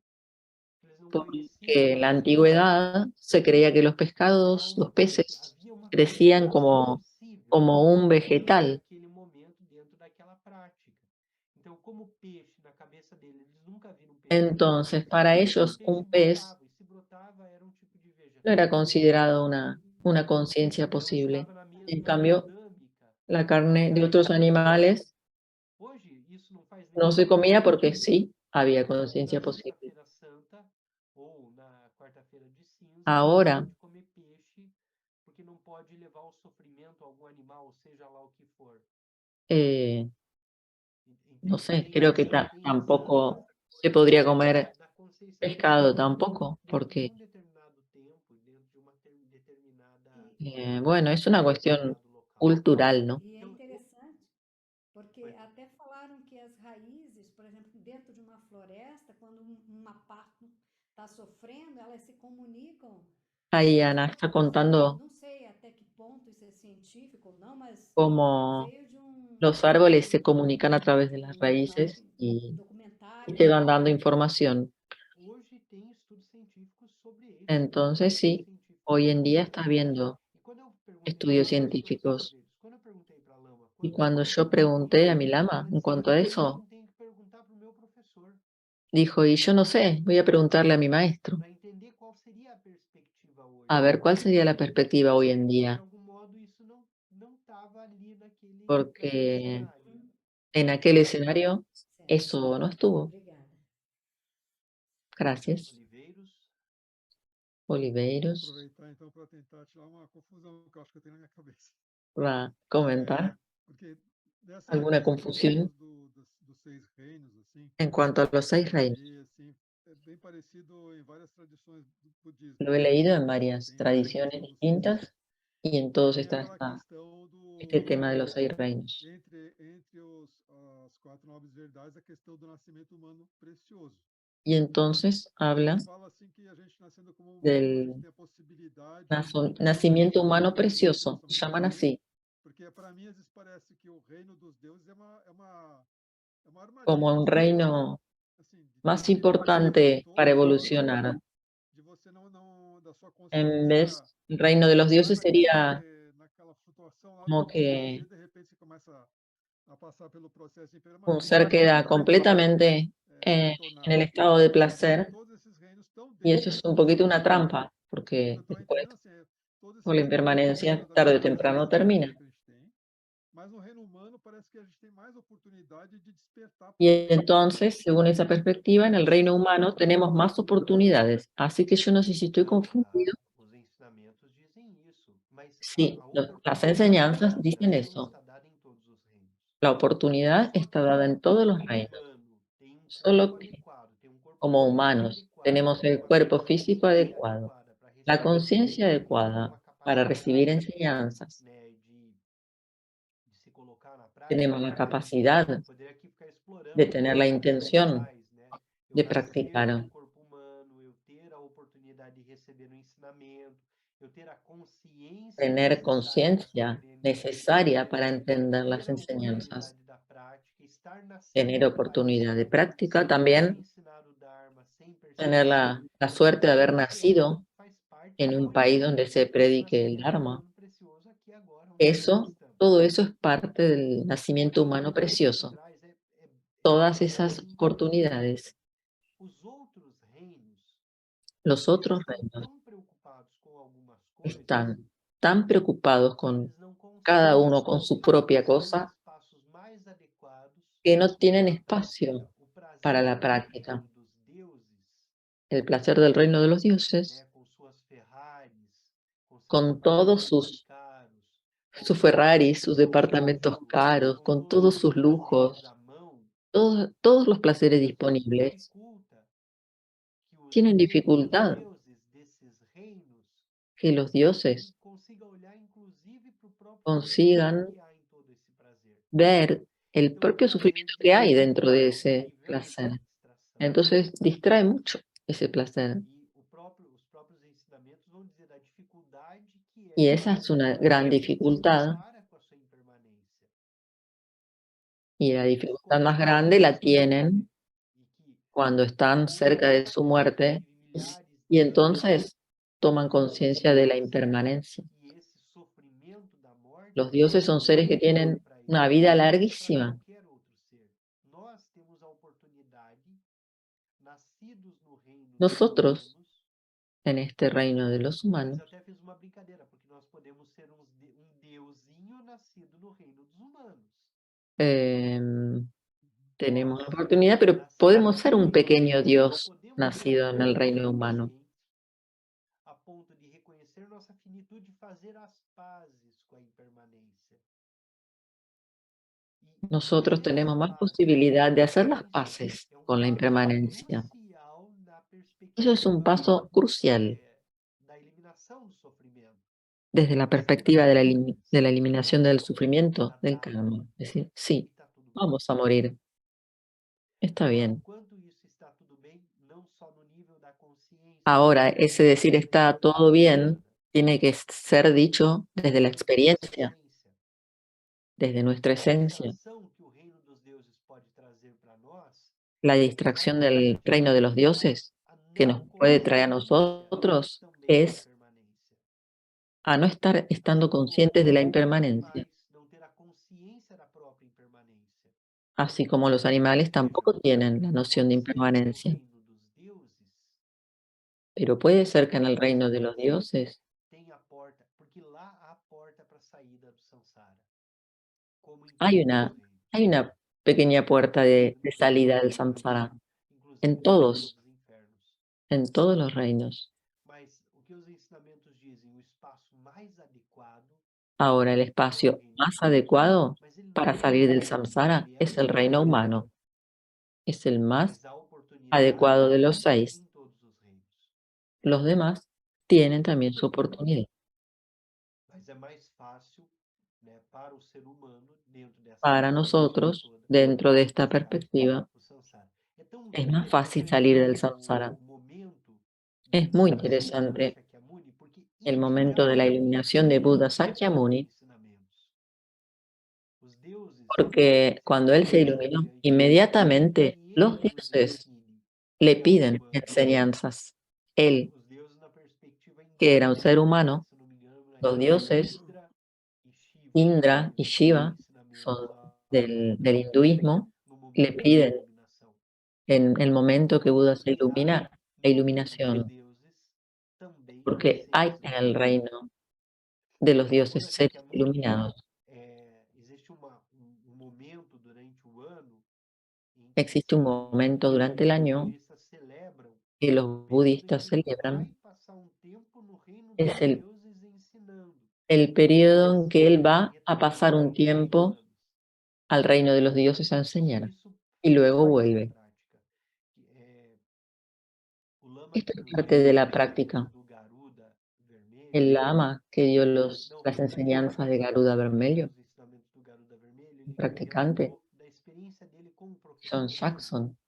Eles não porque conheciam en la as antigüedad se creía que los pescados, los peces, havia uma crecían consciência possível como un vegetal. naquele momento dentro daquela prática. Então, como peixe na cabeça deles, eles nunca viram peixe voar. Entonces, para Aquele ellos, peixe un pez brotava, e se brotava era um tipo de no era vegetal. considerado una conciencia Não posible. estava na En mesma cambio, dinâmica la da carne de otros carne. animales Hoje, isso não faz no nenhum se comía sentido. porque sí había Na conciencia posible. Sexta-feira Santa ou na Quarta-feira de Cinzas, não Ahora, pode comer peixe porque não pode levar ao sofrimento algum animal, seja lá o que for. eh, no Entende? sé, creo que Tem tampoco se podría comer da consciência pescado possível tampoco, dentro de porque, um determinado tempo, dentro de uma determinada bueno, es una cuestión determinado local. cultural, ¿no? E é Então, interessante, porque foi- até falaram que as raízes, por exemplo, dentro de uma floresta, quando uma parte está sofrendo, elas se comunicam Ahí Ana está através de, contando não sei até que ponto isso é científico ou não, mas cómo veio los árboles se comunican a través de las raíces y documentário te que van dando información. hoje tem estudos científicos Entonces sí, hoy en día está habiendo estudios científicos. Y cuando yo pregunté a mi lama en cuanto a eso, dijo, y yo no sé, voy a preguntarle a mi maestro, a ver cuál sería la perspectiva hoy en día, porque en aquel escenario Certo. eso no estuvo. Obrigada. Gracias, Oliveiros, Aproveitar então para tentar tirar uma confusão que eu acho que eu tenho na minha cabeça. para comentar Porque alguna dessa questão confusión dos seis reinos, assim, en cuanto a los 6 reinos. e assim, é bem parecido em várias tradições do budismo. Lo he leído en Tem varias essa tradiciones questão dos seis reinos. distintas y en E todos tem está aquela questão este tema de los 6 reinos. entre as quatro nobres verdades, a questão do nascimento humano precioso. Y entonces habla Fala assim que a gente nascendo como humano, a del gente tem a possibilidade de nacimiento humano realizar precioso, nossa llaman missão. así, Porque para mim, às vezes, parece que o reino dos deuses é uma como armadilha, un assim, reino assim, de ter más aquele controle de importante para todas as evolucionar. de você da sua En consciência vez, el reino de los entrar dioses sería naquela flutuação lá, como e um belo que dia, de repente, você começa a passar pelo processo de un impermanência, ser queda completamente en el retornar. estado de E placer, todos esses reinos estão y eso dentro es un poquito una trampa, o que eu porque estou después, entendendo, assim, todos por esses la reinos estão impermanencia, dentro tarde o das temprano termina. possibilidades que a gente tem. Mas no reino humano parece que a gente tem mais oportunidade de despertar Y para ele. entonces, según esa perspectiva, en el reino humano tenemos más oportunidades. Así que yo no sé si estoy confundido. Os ensinamentos dizem isso, mas Sí, a las oportunidade enseñanzas da dicen interação eso. está dada em todos os reinos. La oportunidad está dada en todos los reinos. Humano tem um Solo corpo que, adequado, tem um corpo como físico humanos, adequado, tenemos el uma cuerpo físico consciência adecuado, adequada para la receber conciencia ensinamento, adecuada uma para recibir capacidade, enseñanzas. né, de se colocar na prática. Tenemos la capacidad Poderia aqui ficar de explorando tener la coisas intención espirituais, né? Eu de nascer practicar, num corpo humano, eu ter a oportunidade de receber o ensinamento, eu ter a consciência tener necessária para conciencia compreender esse necesaria para ensinamento, entender ter las a enseñanzas, oportunidade da prática, estar nascido tener num país oportunidad de práctica, sem poder también ensinar o Dharma, sem tener perceber, la suerte de haber nacido faz parte en do un país donde se predique el nascimento Dharma. humano precioso aqui agora onde nós Eso, estamos. todo eso es parte del nacimiento humano Oportunidade que ele precioso. traz Todas esas bem importante. oportunidades, Os outros reinos, los eles otros estão reinos tão preocupados com algumas coisas, están tan preocupados con eles não cada conseguem uno con su propia ter os cosa espaços mais adequados que no tienen para a prática. espacio O para prazer la do práctica. reino dos deuses, El placer del reino de los dioses, né, com suas Ferraris, com seus con todos apartamentos caros, com sus todo o Ferraris, sus departamentos conforto, caros, com con todos todos os sus prazeres lujos, à mão, todos los placeres disponibles, dificulta que tienen os dificultad deuses desses reinos que los dioses consiga olhar inclusive para o próprio sofrimento consigan que há em todo esse prazer. ver el Então, propio sufrimiento que hay dentro de alto ese nível placer. de distração. Entonces distrae mucho ese placer. E os próprios ensinamentos vão dizer da dificuldade que Y é esa es una gran quando ele se dificultad. depara com a sua impermanência. Y la Eles dificultad más começam a grande la perceber tienen e que cuando están cerca de su muerte milhares y de anos entonces toman conciencia de la impermanencia. e esse sofrimento da morte Los dioses son seres que tienen para una eles vida para larguísima. qualquer outro ser. Nós temos a oportunidade, nascidos no reino dos Nosotros, humanos, en este reino de los mas humanos, eu até fiz uma brincadeira, porque nós podemos ser um deusinho nascido no reino dos humanos. em, tenemos la Nós, oportunidad, pero nascidos podemos no ser un reino dos pequeño humanos, Dios podemos nacido en el reino humano. a ponto de reconhecer nossa finitude e fazer as pazes com a impermanência. Nosotros tenemos más posibilidad de hacer las paces con la impermanencia. Eso es un paso crucial Da eliminação do sofrimento. desde la perspectiva de la eliminación del sufrimiento, del karma. Es decir, sí, Está tudo bem. vamos a morir. Está bien. Enquanto isso está tudo bem, não só no nível da consciência. Ahora, ese decir está todo bien tiene que ser dicho desde la experiencia, desde nuestra esencia. distração que o reino dos deuses pode trazer para nós La distracción del reino de los dioses a que nos puede traer a nosotros es a no estar estando conscientes de la impermanencia, así como los animales tampoco tienen la noción de impermanencia. Pero puede ser que en el reino de los dioses hay una pequeña puerta de salida del samsara en todos los reinos. Ahora, el espacio más adecuado para salir del samsara es el reino humano. Es el más adecuado de los 6. Los demás tienen también su oportunidad. Para nosotros, dentro de esta perspectiva, es más fácil salir del samsara. Es muy interesante el momento de la iluminación de Buda Sakyamuni, porque cuando él se iluminó, inmediatamente los dioses le piden enseñanzas. Él, que era un ser humano, los dioses, Indra y Shiva, son del hinduismo, le piden en el momento que Buda se ilumina, la iluminación, porque hay en el reino de los dioses seres iluminados. Existe un momento durante el año que los budistas celebran, es el periodo en que él va a pasar un tiempo al reino de los dioses a enseñar y luego vuelve. Esto es parte de la práctica. El lama que dio las enseñanzas de Garuda Vermelho, un practicante, John Jackson,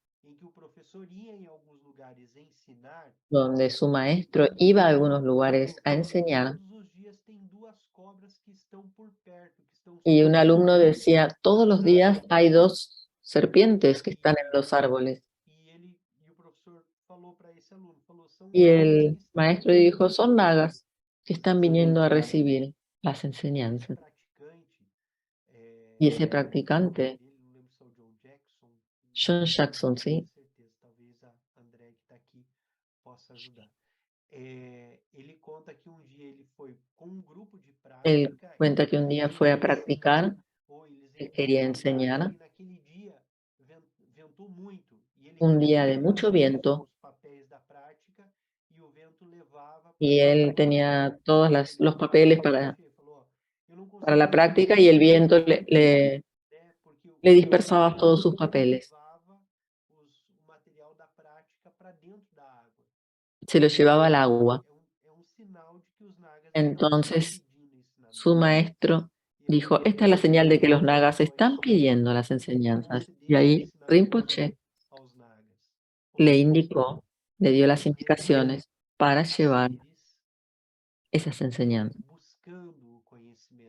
donde su maestro iba a algunos lugares a enseñar y un alumno decía, todos los días hay 2 serpientes que están en los árboles. Y el maestro dijo, son nagas que están viniendo a recibir las enseñanzas. Y ese practicante, John Jackson, sí, él cuenta que un día fue a practicar, él quería enseñar, un día de mucho viento, y él tenía todos los papeles para la práctica y el viento le dispersaba todos sus papeles. Se los llevaba al agua. Entonces su maestro dijo, esta es la señal de que los nagas están pidiendo las enseñanzas. Y ahí Rinpoche le indicó, le dio las indicaciones para llevar esas enseñanzas.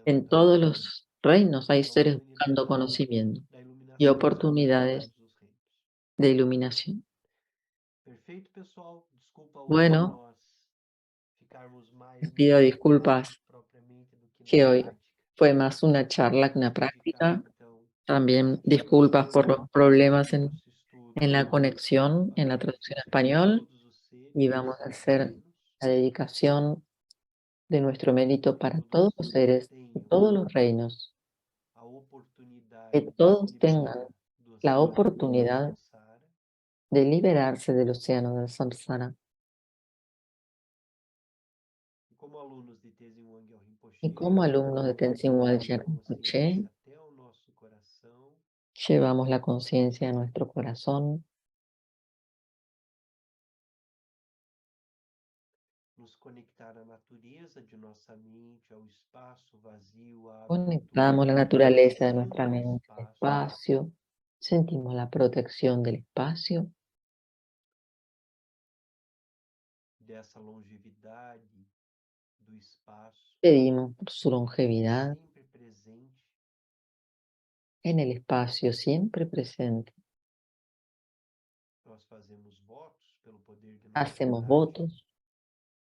En todos los reinos hay seres buscando conocimiento y oportunidades de iluminación. Bueno, les pido disculpas que hoy fue más una charla que una práctica. También disculpas por los problemas en la conexión, en la traducción a español, y vamos a hacer la dedicación de nuestro mérito para todos los seres y todos los reinos, que todos tengan la oportunidad de liberarse del océano del samsara. Y como alumnos de Tenzin Wangyal Rinpoche, llevamos la conciencia a nuestro corazón, conectamos la naturaleza de nuestra mente al espacio, sentimos la protección del espacio, pedimos por su longevidad en el espacio siempre presente. hacemos votos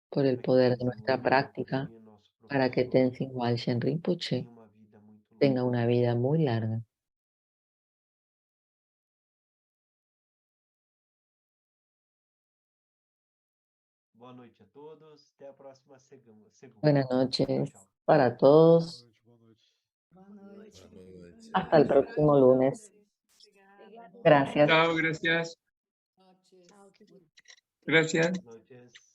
por el poder de nuestra práctica para que Tenzin Walchen Rinpoche tenga una vida muy larga. Buenas noches para todos. Boa noite. Boa noite. Hasta el próximo lunes. Obrigada. Gracias. Chao, gracias. Noches. Gracias. Noches.